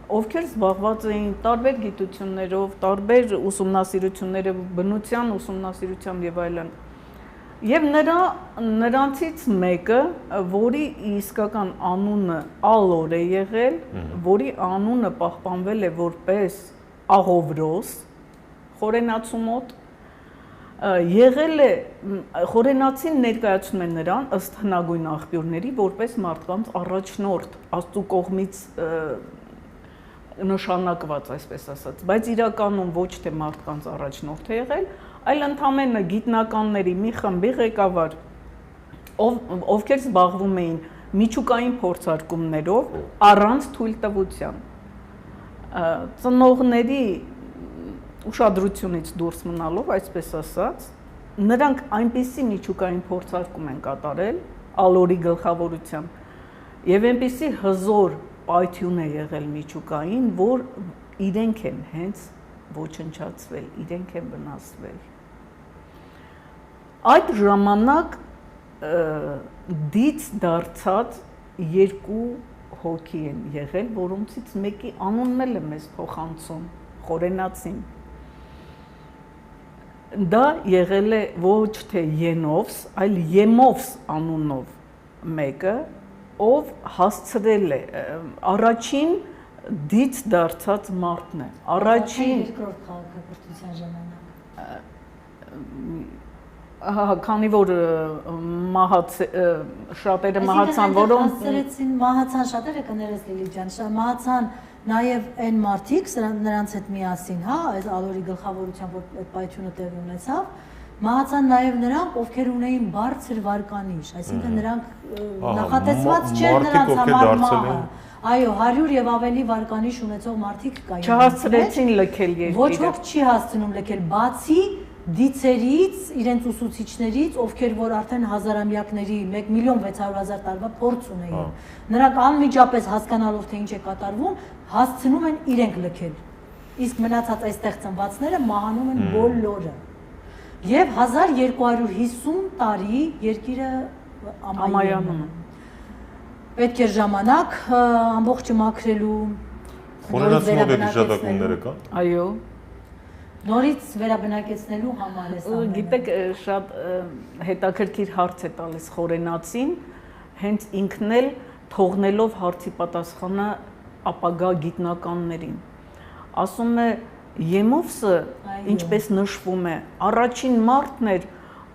ովքեր զբաղված էին տարբեր գիտություններով, տարբեր ուսումնասիրություններով, բնության ուսումնասիրությամբ եւ այլն։ Եվ նրանցից մեկը, որի իսկական անունը Ալոր է եղել, որի անունը պահպանվել է որպես Աղովրոս, խորենացու մոտ, եղել է խորենացին ներկայացնում են նրան ըստ հնագույն աղբյուրների որպես մարդկանց առաջնորդ, Աստծու կողմից նշանակված, այսպես ասած, բայց իրականում ոչ թե մարդկանց առաջնորդ է եղել, այլ ընդամենը գիտնականների մի խմբի ղեկավար, ովքեր զբաղվում էին միջուկային փորձարկումներով առանց թույլտվության։ Ծնողների ուշադրությունից դուրս մնալով, այսպես ասած, նրանք այնպիսի միջուկային փորձարկում են կատարել Ալորի գլխավորությամբ եւ այնպիսի հզոր պայթյուն է եղել միջուկային, որ իրենք են հենց ոչնչացվել, իրենք են վնասվել։ Այդ ժամանակ դից դարձած երկու հոգի են եղել, որոնցից մեկի անունն էլ է մեզ փոխանցում, խորենացին։ Դա եղել է ոչ թե Ենովս, այլ Եմովս անունով մեկը, ով հասցրել է առաջին դից դարձած մարդն է։ Առաջին երկրորդ քաղաքակրթության ժամանակ։ Քանի որ շատերը մահացան, որոնք մահացան շատերը կներես Լիլիթ ջան, մահացան նաև այն մարդիկ նրանց հետ միասին, հա, այս Ալորի գլխավորությամբ որ այդ պայթյունը տեղի ունեցավ, մահացան նաև նրանք, ովքեր ունեին բարձր վարկանիշ, այսինքն նրանք նախատեսված չէր նրանց համար մահը։ Այո, 100 եւ ավելի վարկանիշ ունեցող մարդիկ կային։ Չհասցրեցին լքել երկիրը։ Ոչ ոք չի հասցնում լքել, բացի դիցերից, իրենց ուսուցիչներից, ովքեր որ արդեն հազարամյակների 1.600.000 տարվա փորձ ունեին։ Նրանք անմիջապես հասկանալով թե ինչ է կատարվում, հասցնում են իրենք լքել։ Իսկ մնացած այստեղ ծնվածները մահանում են բոլորը։ Եվ 1250 տարի երկիրը ամայանում է։ պետք էր ժամանակ ամբողջը մաքրելու, Խորենացնող այդ հիշատակումները կան։ Այո։ Նորից վերաբնակեցնելու համար է սա։ Գիտեք, շատ հետաքրքիր հարց է տալիս խորենացին, հենց ինքն էլ թողնելով հարցի պատասխանը ապագա գիտնականներին։ Ասում է Եմովսը, ինչպես նշվում է, առաջին մարդն էր,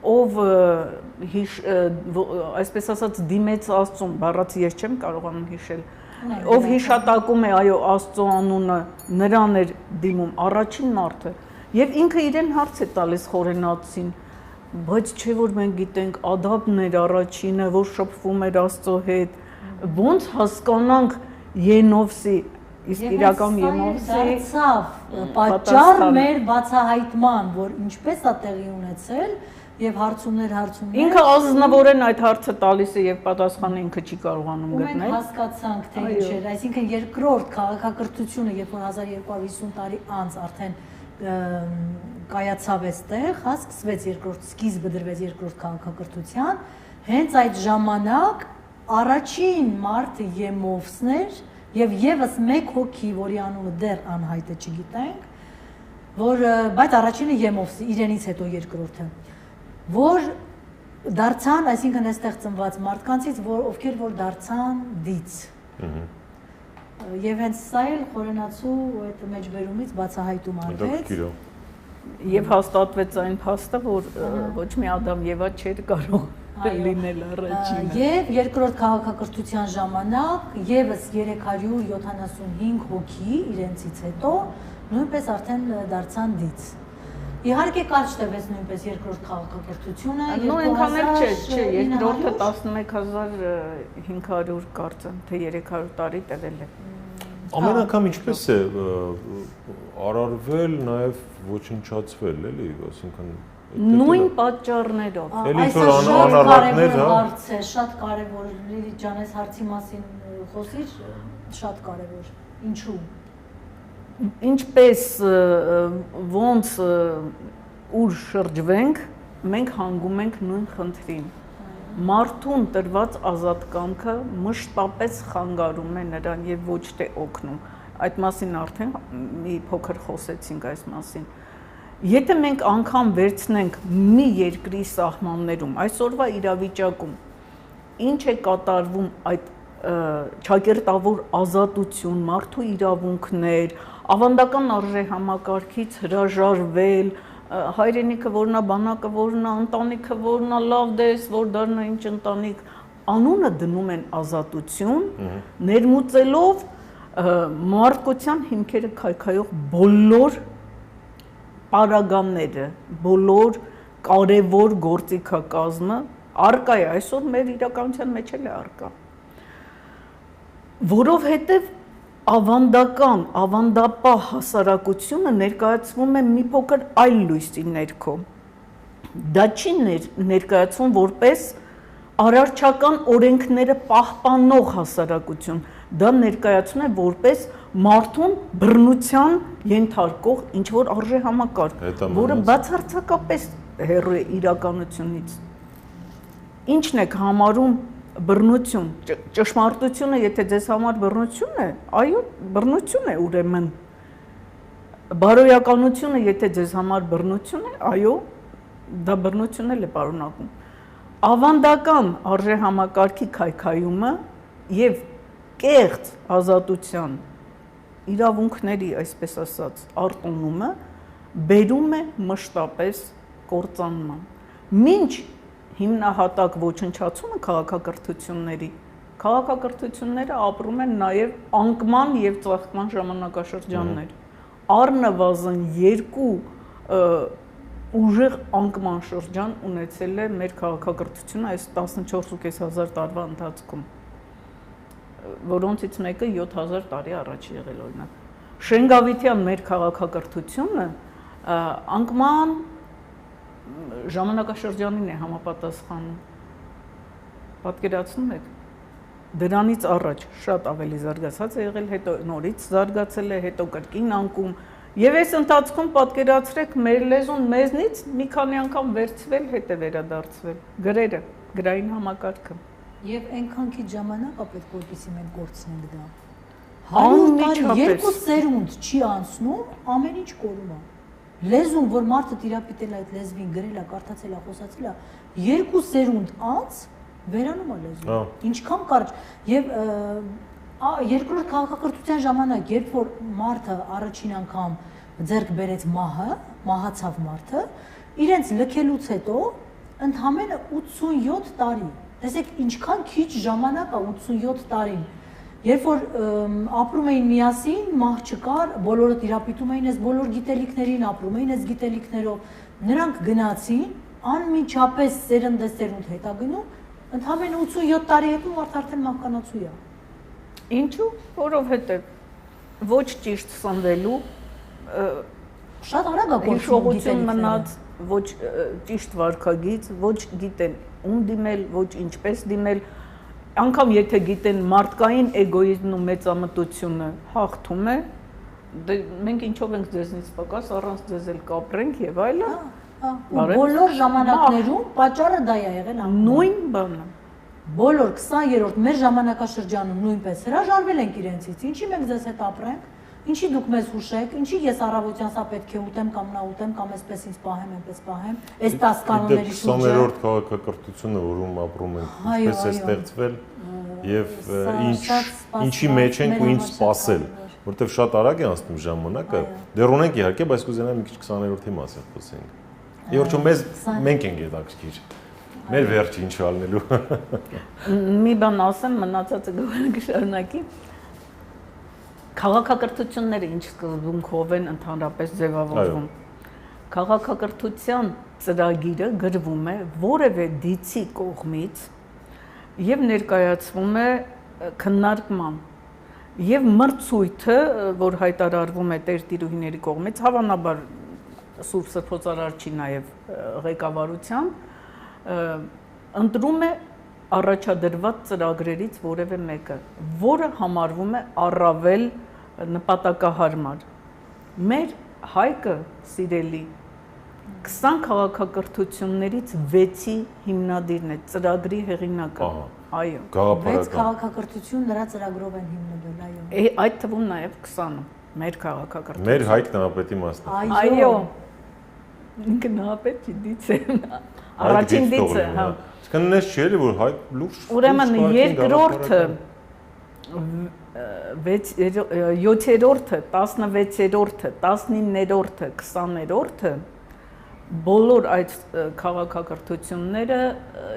ով այսպես ասած դիմեց Աստծուն, բառացի ես չեմ կարողանում հիշել, ով հիշատակում է այո Աստծո անունը, նրան էր դիմում առաջին մարդը, եւ ինքը իրեն հարց է տալիս խորենացին, բայց չէ որ մենք գիտենք Ադամն էր առաջինը, որ շփվում էր Աստծո հետ, ոնց հասկանանք Ենովսի իսկ իրական Եմովսի դարձավ պատճառ մեր բացահայտման, որ ինչպես է տեղի ունեցել եւ հարցումներ ինքը ազնվորեն այդ հարցը տալիս է եւ պատասխանը ինքը չի կարողանում գտնել։ Մենք հասկացանք թե ինչ էր, այսինքն երկրորդ քաղաքակրթությունը, երբ որ 1250 տարի անց արդեն կայացավ այստեղ, հա սկսվեց երկրորդ սկիզբը դրվեց երկրորդ քաղաքակրթության, հենց այդ ժամանակ առաջին մարդը Եմովսն էր եւ եւս մեկ հոգի, որի անունը դեռ անհայտ է, չգիտենք, որ բայց առաջինը Եմովսը, իրենից հետո երկրորդը, որ դարձան, այսինքն այստեղ ծնված մարդկանցից, ովքեր որ դարձան դից։ Եվ հենց սա էլ խորենացու այդ մեջբերումից բացահայտում արվեց։ Եվ հաստատվեց այն փաստը, որ ոչ մի Ադամ Եվա չէր կարող լինել առաջինը։ Եվ երկրորդ քաղաքակրթության ժամանակ եւս 375 հոգի իրենցից հետո նույնպես արդեն դարձան դից։ Իհարկե կարճ տևեց նույնպես երկրորդ քաղաքակրթությունը։ Նո այնքան էլ չէ, երկրորդը 11500 կարծեմ, թե 300 տարի տևել է։ Ամեն անգամ ինչպես է արարվել, նաև ոչնչացվել, էլի, այսինքն նույն պատճառներով։ Այսօր անառակներ, հա։ Հարց է, շատ կարևոր, Լիլիթ ջան, այս հարցի մասին խոսիր, շատ կարևոր։ Ինչու։ Ինչպես ոնց ուր շրջվենք, մենք հանգում ենք նույն խնդրին։ Մարդուն տրված ազատ կամքը մշտապես խանգարում է նրան եւ ոչ թե օգնում։ Այդ մասին արդեն մի փոքր խոսեցինք այս մասին։ Եթե մենք անգամ վերցնենք մի երկրի սահմաններում, այսօրվա իրավիճակում, ինչ է կատարվում այդ ճակերտավոր ազատություն, մարդու իրավունքներ, ավանդական արժեհամակարգից հրաժարվել, հայրենիքը որնա, բանակը որնա, ընտանիքը որնա, լավ դես, որ դառնա ինչ ընտանիք, անունը դնում են ազատություն, ներմուծելով մարդկության հիմքերը քայքայող բոլոր պարագաները, բոլոր կարևոր գործիքակազմը արկա է, այսօր մեր իրականության մեջ էլ է արկա, որովհետև ավանդական, ավանդապահ հասարակությունը ներկայացվում է մի փոքր այլ լույսի ներքո, դա չի ներկայացվում որպես արարչական օրենքները պահպանող հասարակություն, դա ներկայացնում է որպես մարդուն բռնության ենթարկող ինչ-որ արժեհամակարգ, որը բացարձակապես հեռու է իրականությունից։ Ինչն եք համարում բռնություն, ճշմարտությունը, եթե ձեզ համար բռնություն է, այո, բռնություն է ուրեմն։ Բարոյականությունը, եթե ձեզ համար բռնություն է, այո, դա բռնություն էլ է պարունակում։ Ավանդական արժեհամակարգի քայքայումը եւ կեղծ ազատության իրավունքների, այսպես ասած, արտոնումը բերում է մշտապես կործանման։ Մինչ հիմնահատակ ոչնչացումը քաղաքակրթությունները ապրում են նաև անկման եւ ծաղկման ժամանակաշրջաններ։ Առնվազն 2 ուժեղ անկման շրջան ունեցել է մեր քաղաքակրթությունը այս 14.500 տարվա ընթացքում, որոնցից մեկը 7000 տարի առաջ եղել օրինակ։ Շենգավիթյան մեր քաղաքակրթությունը անկման ժամանակաշրջանին է համապատասխանում։ Պատկերացնում եք, դրանից առաջ շատ ավելի զարգացած է եղել, հետո նորից զարգացել է, հետո կրկին անկում։ Եվ այս ընթացքում պատկերացրեք մեր լեզուն մեզնից մի քանի անգամ վերցվել, հետ է վերադարձվել։ Գրերը, գրային համակարգը։ Եվ այնքան քիչ ժամանակ է պետք որպեսզի մենք կորցնենք դա։ Անմիջապես 2 սերունդ չի անցնում, ամեն ինչ կորում է։ Լեզուն, որ մարդը տիրապետել է այդ լեզվին, գրել է, կարդացել է, խոսացել է, 2 սերունդ անց վերանում է լեզուն։ Ինչքան կարճ եւ երկրորդ քաղաքակրթության ժամանակ, երբ որ մարդը առաջին անգամ ձեռք բերեց մահը, մահացավ մարդը, իրենց լքելուց հետո ընդամենը 87 տարի։ Տեսեք, ինչքան քիչ ժամանակ է 87 տարին։ Երբ որ ապրում էին միասին, մահ չկար, բոլորը տիրապետում էին այս բոլոր գիտելիքներին, ապրում էին այս գիտելիքներով, նրանք գնացին, անմիջապես սերնդեսերունդ հետ է գնում, ընդամենը 87 տարի հետո մարդը արդեն մահկանացու է։ Ինչու՞, որովհետև ոչ ճիշտ սնվելու շատ արագ է կորցնում հիշողություն մնաց, ոչ ճիշտ վարքագիծ, ոչ գիտեն ում դիմել, ոչ ինչպես դիմել, անգամ եթե գիտեն մարդկային էգոիզմն ու մեծամտությունը հաղթում է, դե մենք ինչով ենք ձեզնից պակաս, առանց ձեզ էլ կապրենք եւ այլն։ Բոլոր ժամանակներում պատճառը դա է եղել նույն բանը։ Բոլոր 20-րդ մեր ժամանակաշրջանում նույնպես հրաժարվել ենք իրենցից, ինչի մենք ձեզ հետ ապրենք, ինչի դուք մեզ հուշեք, ինչի ես առավոտյան սա պետք է ուտեմ կամ նա ուտեմ կամ այսպես ինձ պահեմ, այնպես պահեմ, այս 10 կանոնների շուրջը։ 20-րդ քաղաքակրթությունը, որում ապրում ենք, ինչպես է ստեղծվել եւ ինչի մեջ ենք ու ինչ սпасել, որովհետեւ շատ արագ է անցնում ժամանակը։ Դեռ ունենք իհարկե, բայց կուզենամ մի քիչ 20-րդի մասին խոսենք։ Եվ որ մենք ենք հետաքրքիր։ Մեր վերջը ինչ ալնելու։ Մի բան ասեմ, մնացածը կշարունակի։ Քաղաքակրթությունները ինչ սկզբունքով են ընդհանրապես ձևավորվում։ Քաղաքակրթության ծրագիրը գրվում է որևէ դիցի կողմից եւ ներկայացվում է քննարկման եւ մրցույթը, որ հայտարարվում է տերտիրուհիների կողմից, հավանաբար Սուրբ Սրբոցարարչի նաեւ ղեկավարությամբ ընտրում է առաջադրված ծրագրերից որևէ մեկը, որը համարվում է առավել նպատակահարմար։ Մեր հայկը, սիրելի, 20 քաղաքակրթություններից 6-ի հիմնադիրն է, ծրագրի հեղինակը։ Այո։ 6 քաղաքակրթություն նրա ծրագրով են հիմնվել, այո։ Այդ թվում նաև 20-ը մեր քաղաքակրթություն։ Մեր հայկ նահապետի մասն է։ Այո։ Ինքը նահապետ չի, դից է։ Առաջին դիցը, հա։ Կնես չէ՞ որ հայ լուրջ։ Ուրեմն երկրորդը 7-րդը, 16-րդը, 19-րդը, 20-րդը բոլոր այդ քաղաքակրթությունները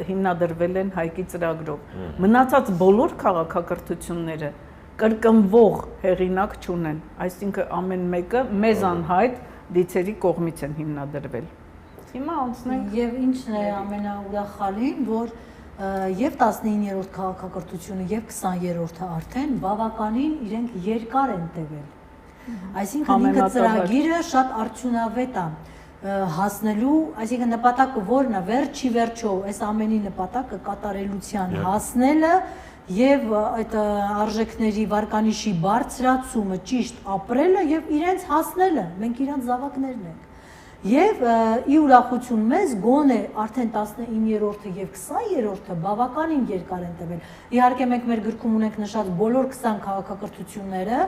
հիմնադրվել են հայկի ծրագրով։ Մնացած բոլոր քաղաքակրթությունները կրկնվող հեղինակ չունեն, այսինքն ամեն մեկը մեզ անհայտ դիցերի կողմից են հիմնադրվել։ Հիմա անցնենք եւ ինչն է ամենաուրախալին, որ եւ 19-րդ քաղաքակրթությունը եւ 20-րդը արդեն բավականին իրենք երկար են տևել։ Այսինքն ինքը ծրագիրը շատ արդյունավետ է հասնելու, այսինքն նպատակը որն է, վերջի վերջո այս ամենի նպատակը կատարելության հասնելը եւ այդ արժեքների վարկանիշի բարձրացումը, ճիշտ ապրելը եւ իրենց հասնելը, մենք իրանց զավակներն ենք։ Եվ ի ուրախություն մեզ գոնե արդեն 19-րդը եւ 20-րդը բավականին երկար են տևել։ Իհարկե մենք մեր գրքում ունենք նշած բոլոր 20 քաղաքակրթությունները,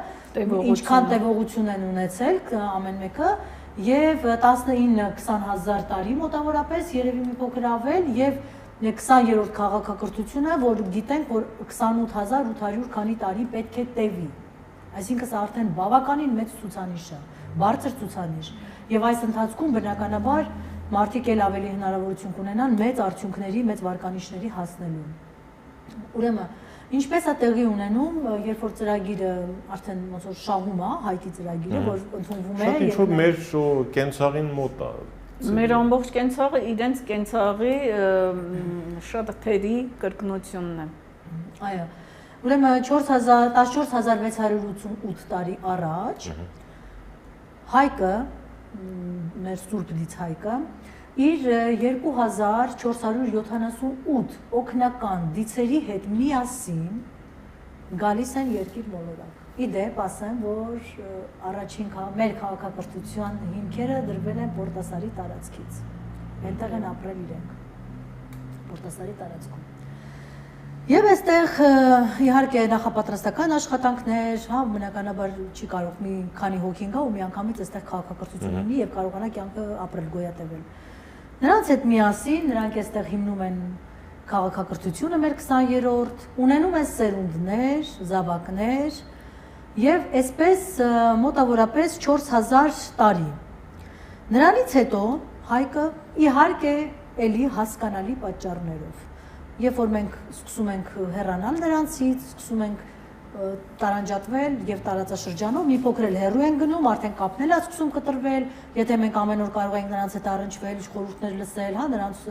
ինչքան տևողություն են ունեցել ամեն մեկը, եւ 19-20,000 տարի մոտավորապես, երևի մի փոքր ավել, եւ 20-րդ քաղաքակրթությունը, որ գիտենք, որ 28800 քանի տարի պետք է տևի։ Այսինքն սա արդեն բավականին մեծ ցուցանիշ է, բարձր ցուցանիշ։ Եվ այս ընթացքում բնականաբար մարդիկ էլ ավելի հնարավորություն կունենան մեծ արդյունքների, մեծ վարկանիշների հասնելու։ Ուրեմն, ինչպես է տեղի ունենում, երբ որ ծրագիրը արդեն ոնց որ շահում է, հայկի ծրագիրը, որ ընդունվում է, եւ ինչ-որ մեր կենցաղին մոտ է։ Մեր ամբողջ կենցաղը իրենց կենցաղի շատ թերի կրկնությունն է։ Այո։ Ուրեմն 14688 տարի առաջ հայկը մեր Սուրբ Դից հայկը իր 2478 օգնական դիցերի հետ միասին գալիս են երկիր մոլորակ։ Իդեպ ասեմ, որ առաջին մեր քաղաքակրթության հիմքերը դրվել են Պորտասարի տարածքից։ Այնտեղ են ապրել իրենք։ Պորտասարի տարածքում։ Եվ այստեղ իհարկե նախապատրաստական աշխատանքներ, հա, բնականաբար չի կարող մի քանի հոգին գա ու միանգամից այստեղ քաղաքակրթություն ունի եւ կարողանա կյանքը ապրել, գոյատևել։ Նրանց հետ միասին նրանք այստեղ հիմնում են քաղաքակրթությունը մեր 20-րդ, ունենում են սերունդներ, զավակներ եւ այսպես մոտավորապես 4000 տարի։ Նրանից հետո Հայկը իհարկե էլի հասկանալի պատճառներով Երբ որ մենք սկսում ենք հեռանալ նրանցից, սկսում ենք տարանջատվել եւ տարածաշրջանով մի փոքր էլ հեռու են գնում, արդեն կապնել է սկսում կտրվել, եթե մենք ամեն օր կարող ենք նրանց հետ առնչվել, խորհուրդներ լսել, հա, նրանց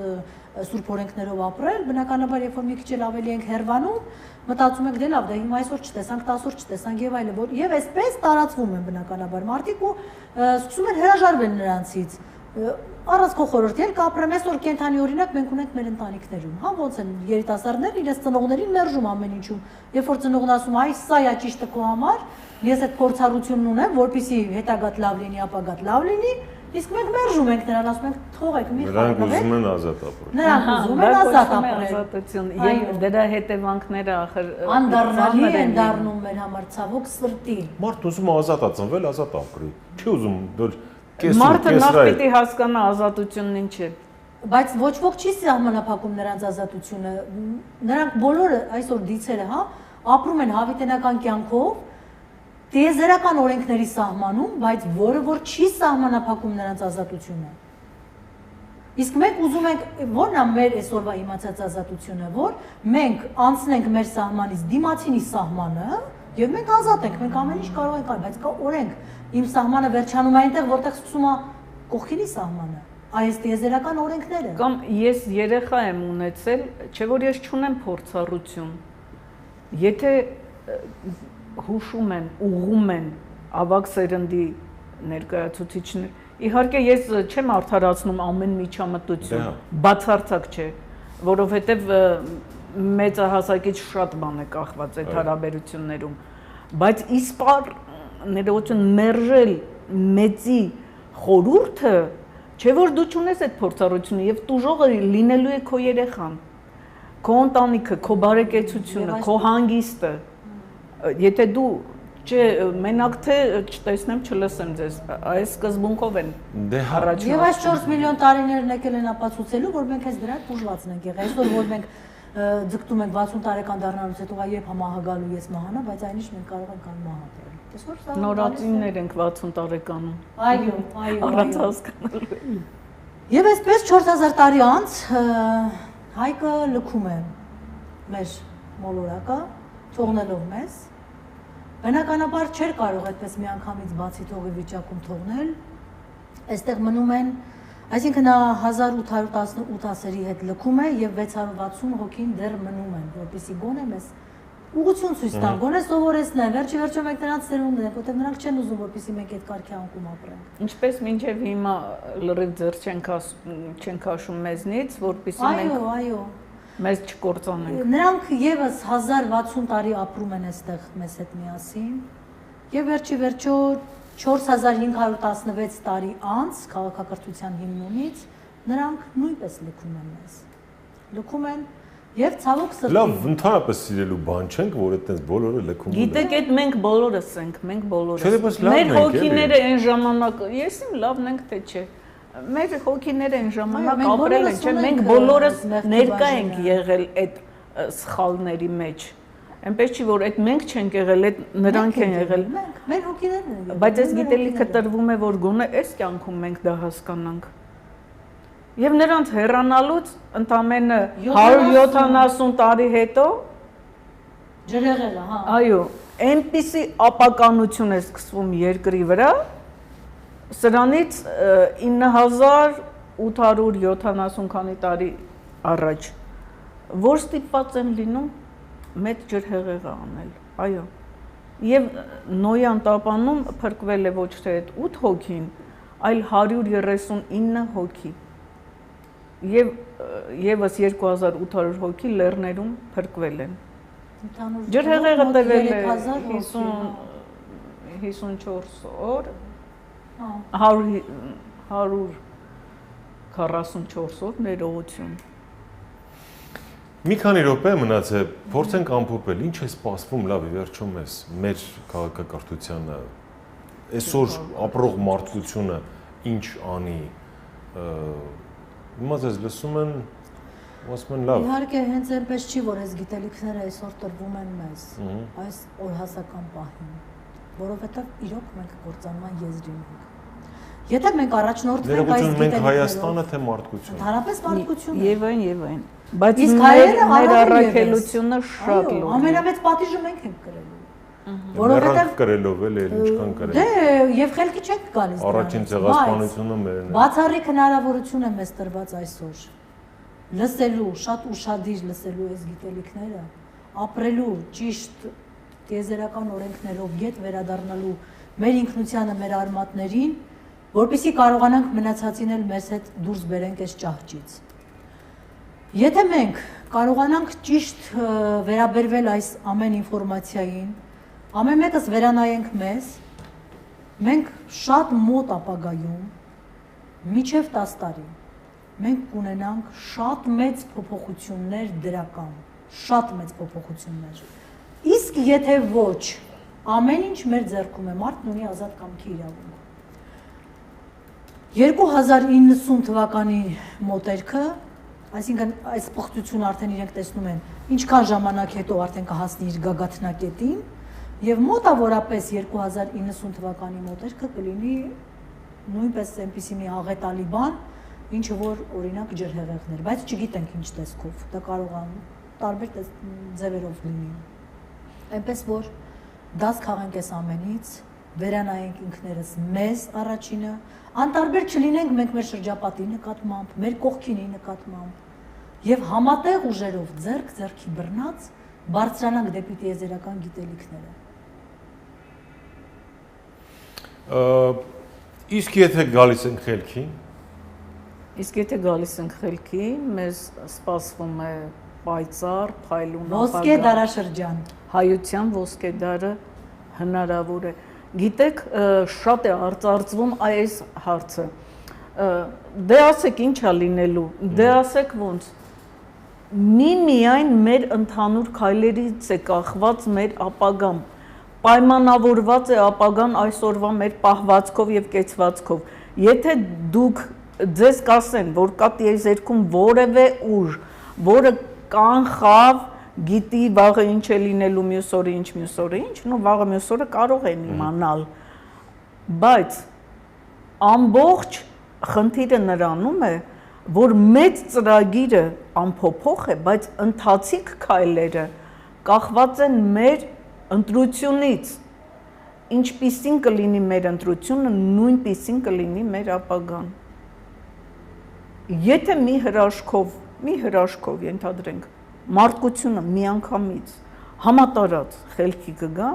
սուրբ օրենքներով ապրել, բնականաբար երբ որ մի քիչ էլ ավելի ենք հեռվանում, մտածում ենք դե լավ, դա հիմա այսօր չտեսանք, 10 օր չտեսանք եւ այլն, եւ այսպես տարածվում են բնականաբար մարդիկ ու սկսում են հրաժարվել նրանցից Առանց քո խորհրդի էլ կապրեմ, այսօր կենթանի օրինակ մենք ունենք մեր ընտանիքներում, հա ոնց են երիտասարդները իրենց ծնողներին մերժում ամեն ինչում, երբ որ ծնողն ասում այ սա է ճիշտը քո համար, ես այդ փորձառությունն ունեմ, որպեսզի հետագատ լավ լինի, ապագատ լավ լինի, իսկ մենք մերժում ենք նրան, ասում ենք թողեք մի Նրանք ուզում են ազատ ապրել։ Նրանք ուզում են ազատ ապրել։ Ազատություն եւ դրա հետևանքները ախր անդառնալի են դառնում մեր համար ցավոք սրտի։ Մարդ ուզում է ազատ ծնվել, ազատ ապրի։ Չի ուզում դեռ Մարդը նախ պիտի հասկանա ազատությունն ինչ է։ Բայց ոչ ոք չի սահմանափակում նրանց ազատությունը։ Նրանք բոլորը այսօր դիցերը, հա, ապրում են հավիտենական կյանքով, տիեզերական օրենքների սահմանում, բայց որը որ չի սահմանափակում նրանց ազատությունը։ Իսկ մենք ուզում ենք, որն է մեր այսօրվա իմացած ազատությունը, որ մենք անցնենք մեր սահմանից դիմացինի սահմանը, եւ մենք ազատ ենք, մենք ամեն ինչ կարող ենք անել, բայց կա օրենք Իմ սահմանը վերջանում է այնտեղ, որտեղ սկսում է կողքինի սահմանը, այս տիեզերական օրենքները։ Կամ ես երեխա եմ ունեցել, չէ որ ես չունեմ փորձառություն։ Եթե հուշում են, ուղղում են ավագ սերնդի ներկայացուցիչներ, իհարկե ես չեմ արդարացնում ամեն միջամտություն, բացարձակ չէ, որովհետև մեծահասակից շատ բան է կախված այդ հարաբերություններում, բայց իսպար ներողություն մերժել մեծի խորհուրդը, չէ որ դու չունես այդ փորձառությունը եւ տուժողը լինելու է քո երեխան, քո ընտանիքը, քո բարեկեցությունը, քո հանգիստը։ Եթե դու չէ մենակ թե չտեսնեմ, չլսեմ ձեզ, այս սկզբունքով են առաջ։ Եվ այս 4 միլիոն տարիներն եկել են ապացուցելու, որ մենք այս դրանք ուժված ենք եղել։ Այսօր որ մենք ձգտում ենք 60 տարեկան դառնալուց հետո երբ համահագալու ես մահանա, բայց այնիշ մենք կարող ենք անմահատել։ Նորածիններ ենք 60 տարեկանում։ Այո, առանց հասկանալու։ Եվ այսպես 4000 տարի անց Հայկը լքում է մեր մոլորակը, թողնելով մեզ։ Բնականաբար չէր կարող այդպես միանգամից բացի թողի վիճակում թողնել։ Այստեղ մնում են, այսինքն 1818-երի հետ լքում է եւ 660 հոգին դեռ մնում են, որպեսզի գոնե մեզ ուղղություն ցույց տան, գոնե սովորեցնեն, վերջի մենք նրանց սերունդն ենք, որտեղ նրանք չեն ուզում, որպեսզի մենք այդ կարգի անկում ապրենք։ Ինչպես մինչև հիմա լրիվ ձեռ չեն քաշում մեզնից, որպեսզի մենք Այո, մեզ չկործանենք։ Նրանք եւս 1060 տարի ապրում են այստեղ մեզ հետ միասին, եւ վերջո 4516 տարի անց քաղաքակրթության հիմնումից նրանք նույնպես լքում են մեզ։ Լքում են Եվ ցավոք սրտի։ Լավ, ընդհանրապես սիրելու բան չենք, որ այդտենց բոլորը լքում են։ Գիտեք, այդ մենք բոլորս ենք, մենք բոլորս։ Մեր հոգիները այն ժամանակ, ես իմ լավն ենք թե չէ։ Մեր հոգիները այն ժամանակ ապրել են, չէ՞, մենք բոլորս ներկա ենք եղել այդ սխալների մեջ։ Այնպես չի որ այդ մենք չենք եղել, այդ նրանք են եղել։ Մեր հոգիներն են եղել։ Բայց այս գիտելիքը տրվում է, որ գոնե այս կյանքում մենք դա հասկանանք։ Եվ նրանց հեռանալուց ընդամենը 170 տարի հետո ջրեղելը, հա։ Այո, այնպիսի ապականություն է սկսվում երկրի վրա, սրանից 9870 քանի տարի առաջ, որ ստիպված են լինում մեծ ջրհեղեղը անել, այո։ Եվ Նոյան տապանում փրկվել է ոչ թե այդ 8 հոգին, այլ 139 հոգի։ Եվ եւս 2800 հոգի լեռներում փրկվել են։ Ջրհեղեղը տևել է 54 օր, 144 օր ներողություն։ Մի քանի րոպե մնաց է, փորձենք ամփոփել, ինչ է սպասվում, լավ, ի վերջո մեզ, մեր քաղաքակրթությանը, այսօր ապրող մարդկությունը ինչ անի, հիմա ձեզ լսում են, ասում են լավ։ Իհարկե հենց այնպես չի, որ այս գիտելիքները այսօր տրվում են մեզ, այս օրհասական պահին, որովհետև իրոք մենք կործանման եզրին ենք։ Եթե մենք առաջնորդվենք այս գիտելիքներով, մենք Հայաստանը թե մարդկությունը։ Ընդհանրապես մարդկությունը։ Եւ այն։ Բայց մեր առաքելությունը շատ լուրջ է։ Ամենամեծ պատիժը մենք ենք կրելու։ Որովհետև կրելով էլ ինչքան կրել։ Դե եւ խելքի չեք գալիս։ Առաջին ցեղասպանությունը մերն է։ Բացառիկ հնարավորություն է մեզ տրված այսօր։ Լսելու, շատ ուշադիր լսելու այս գիտելիքները, ապրելու ճիշտ տիեզերական օրենքներով յետ վերադառնալու մեր ինքնությանը, մեր արմատներին, որպեսզի կարողանանք մնացածին էլ մեզ հետ դուրս բերենք այս ճահճից։ Եթե մենք կարողանանք ճիշտ վերաբերվել այս ամեն ինֆորմացիային, ամեն մեկս վերանայենք մեզ, մենք շատ մոտ ապագայում, մինչև 10 տարի, մենք կունենանք շատ մեծ փոփոխություններ դրական, շատ մեծ փոփոխություններ։ Իսկ եթե ոչ, ամեն ինչ մեր ձեռքում է, մարդն ունի ազատ կամքի իրավունք։ 2090 թվականի մոտերքը, այսինքն այս պղծությունը արդեն իրենք տեսնում են, ինչքան ժամանակ հետո արդեն կհասնի իր գագաթնակետին, եւ մոտավորապես 2090 թվականի մոտերքը կլինի նույնպես այնպիսի մի աղետալի բան, ինչը որ օրինակ ջրհեղեղներ, բայց չգիտենք ինչ տեսքով, դա կարող է տարբեր ձևերով լինի։ Այնպես որ դաս քաղենք այս ամենից, վերանայենք ինքներս մեզ առաջինը, անտարբեր չլինենք մենք մեր շրջապատի նկատմամբ, մեր կողքինի նկատմամբ եւ համատեղ ուժերով ձեռք ձեռքի բռնած բարձրանանք դեպի տիեզերական գիտելիքները։ Իսկ եթե գալիս ենք խելքի, Իսկ եթե գալիս ենք խելքի, մեզ սպասվում է պայծառ, փայլուն ոսկե դարաշրջան։ Հայության ոսկե դարը հնարավոր է։ Գիտեք, շատ է արծարծվում այս հարցը։ Դե ասեք ինչ է լինելու, դե ասեք ոնց։ Միայն մեր ընդհանուր քայլերից է կախված մեր ապագան, պայմանավորված է ապագան այսօրվա մեր պահվածքով եւ կեցվածքով։ Եթե դուք ձեզ կասեն, որ կա տիեզերքում որևէ ուժ, որը կանխավ, գիտի վաղը ինչ է լինելու, մյուս օրը ինչ, նո վաղը մյուս օրը կարող են իմանալ, բայց ամբողջ խնդիրը նրանում է, որ մեծ ծրագիրը անփոփոխ է, բայց ընթացիկ քայլերը կախված են մեր ընտրությունից, ինչպիսին կլինի մեր ընտրությունը, նույնպիսին կլինի մեր ապագան։ Եթե մի հրաշքով ենթադրենք, մարդկությունը միանգամից համատարած խելքի կգա,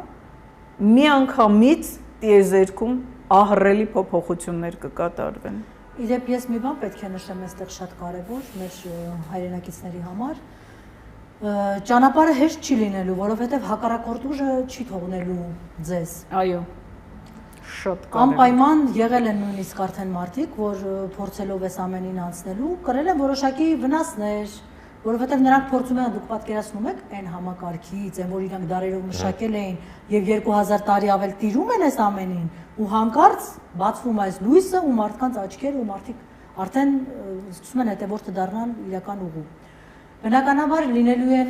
միանգամից տիեզերքում ահռելի փոփոխություններ կկատարվեն։ Իդեպ ես մի բան պետք է նշեմ այստեղ շատ կարևոր մեր հայրենակիցների համար, ճանապարհը հեշտ չի լինելու, որովհետև հակառակորդ ուժը չի թողնելու ձեզ։ Այո։ Շատ կարևոր։ Անպայման եղել են նույնիսկ արդեն մարդիկ, որ փորձելով այս ամենին անցնելու, կրել են որոշակի վնասներ, որովհետև նրանք փորձում են, դուք պատկերացնում եք, այն համակարգից, այն որ իրանք դարերով մշակել էին եւ 2000 տարի ավել տիրում են այս ամենին, ու հանկարծ բացվում այս լույսը ու մարդկանց աչքերը ու մարդիկ արդեն սկսում են հետևորդը դառնալ իրական ուղու։ Բնականաբար լինելու են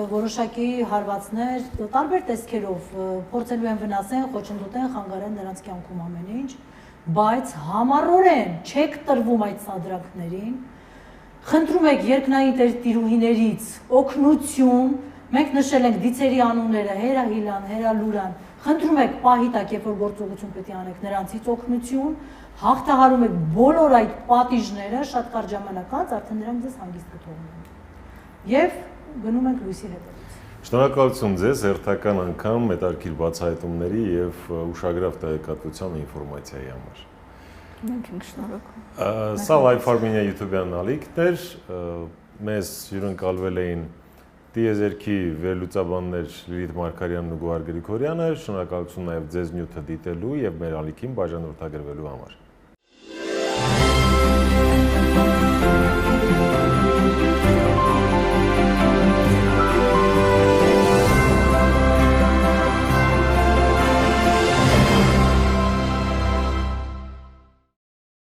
որոշակի հարվածներ, տարբեր տեսքերով փորձելու են վնասեն, խոչընդոտեն, խանգարեն նրանց կյանքում ամեն ինչ, բայց համառորեն չեք տրվում այդ սադրանքներին, խնդրում եք երկնային տիրուհիներից օգնություն, մենք նշել ենք դիցերի անունները, Հերա Հիլան, Հերա Լուրան, խնդրում եք պահի տակ, երբ որ գործողություն պետք է անեք նրանցից օգնություն, հաղթահարում եք բոլոր այդ պատիժները, շատ կարճ ժամանակ անց արդեն նրանք ձեզ հանգիստ կթողնեն։ Եվ գնում ենք լույսի հետևից։ Շնորհակալություն ձեզ հերթական անգամ հետաքրքիր բացահայտումների եւ ուշագրավ տեղեկատվության ու ինֆորմացիայի համար։ Մենք ենք շնորհակալ։ Սա Life Armenia YouTube-յան ալիքներ, մեզ հյուրընկալվել էին տիեզերքի վերլուծաբաններ Լիլիթ Մարգարյանն ու Գոհար Գրիգորյանը, շնորհակալություն նաեւ ձեզ նյութը դիտելու եւ մեր ալիքին բաժանորդագրվելու համար։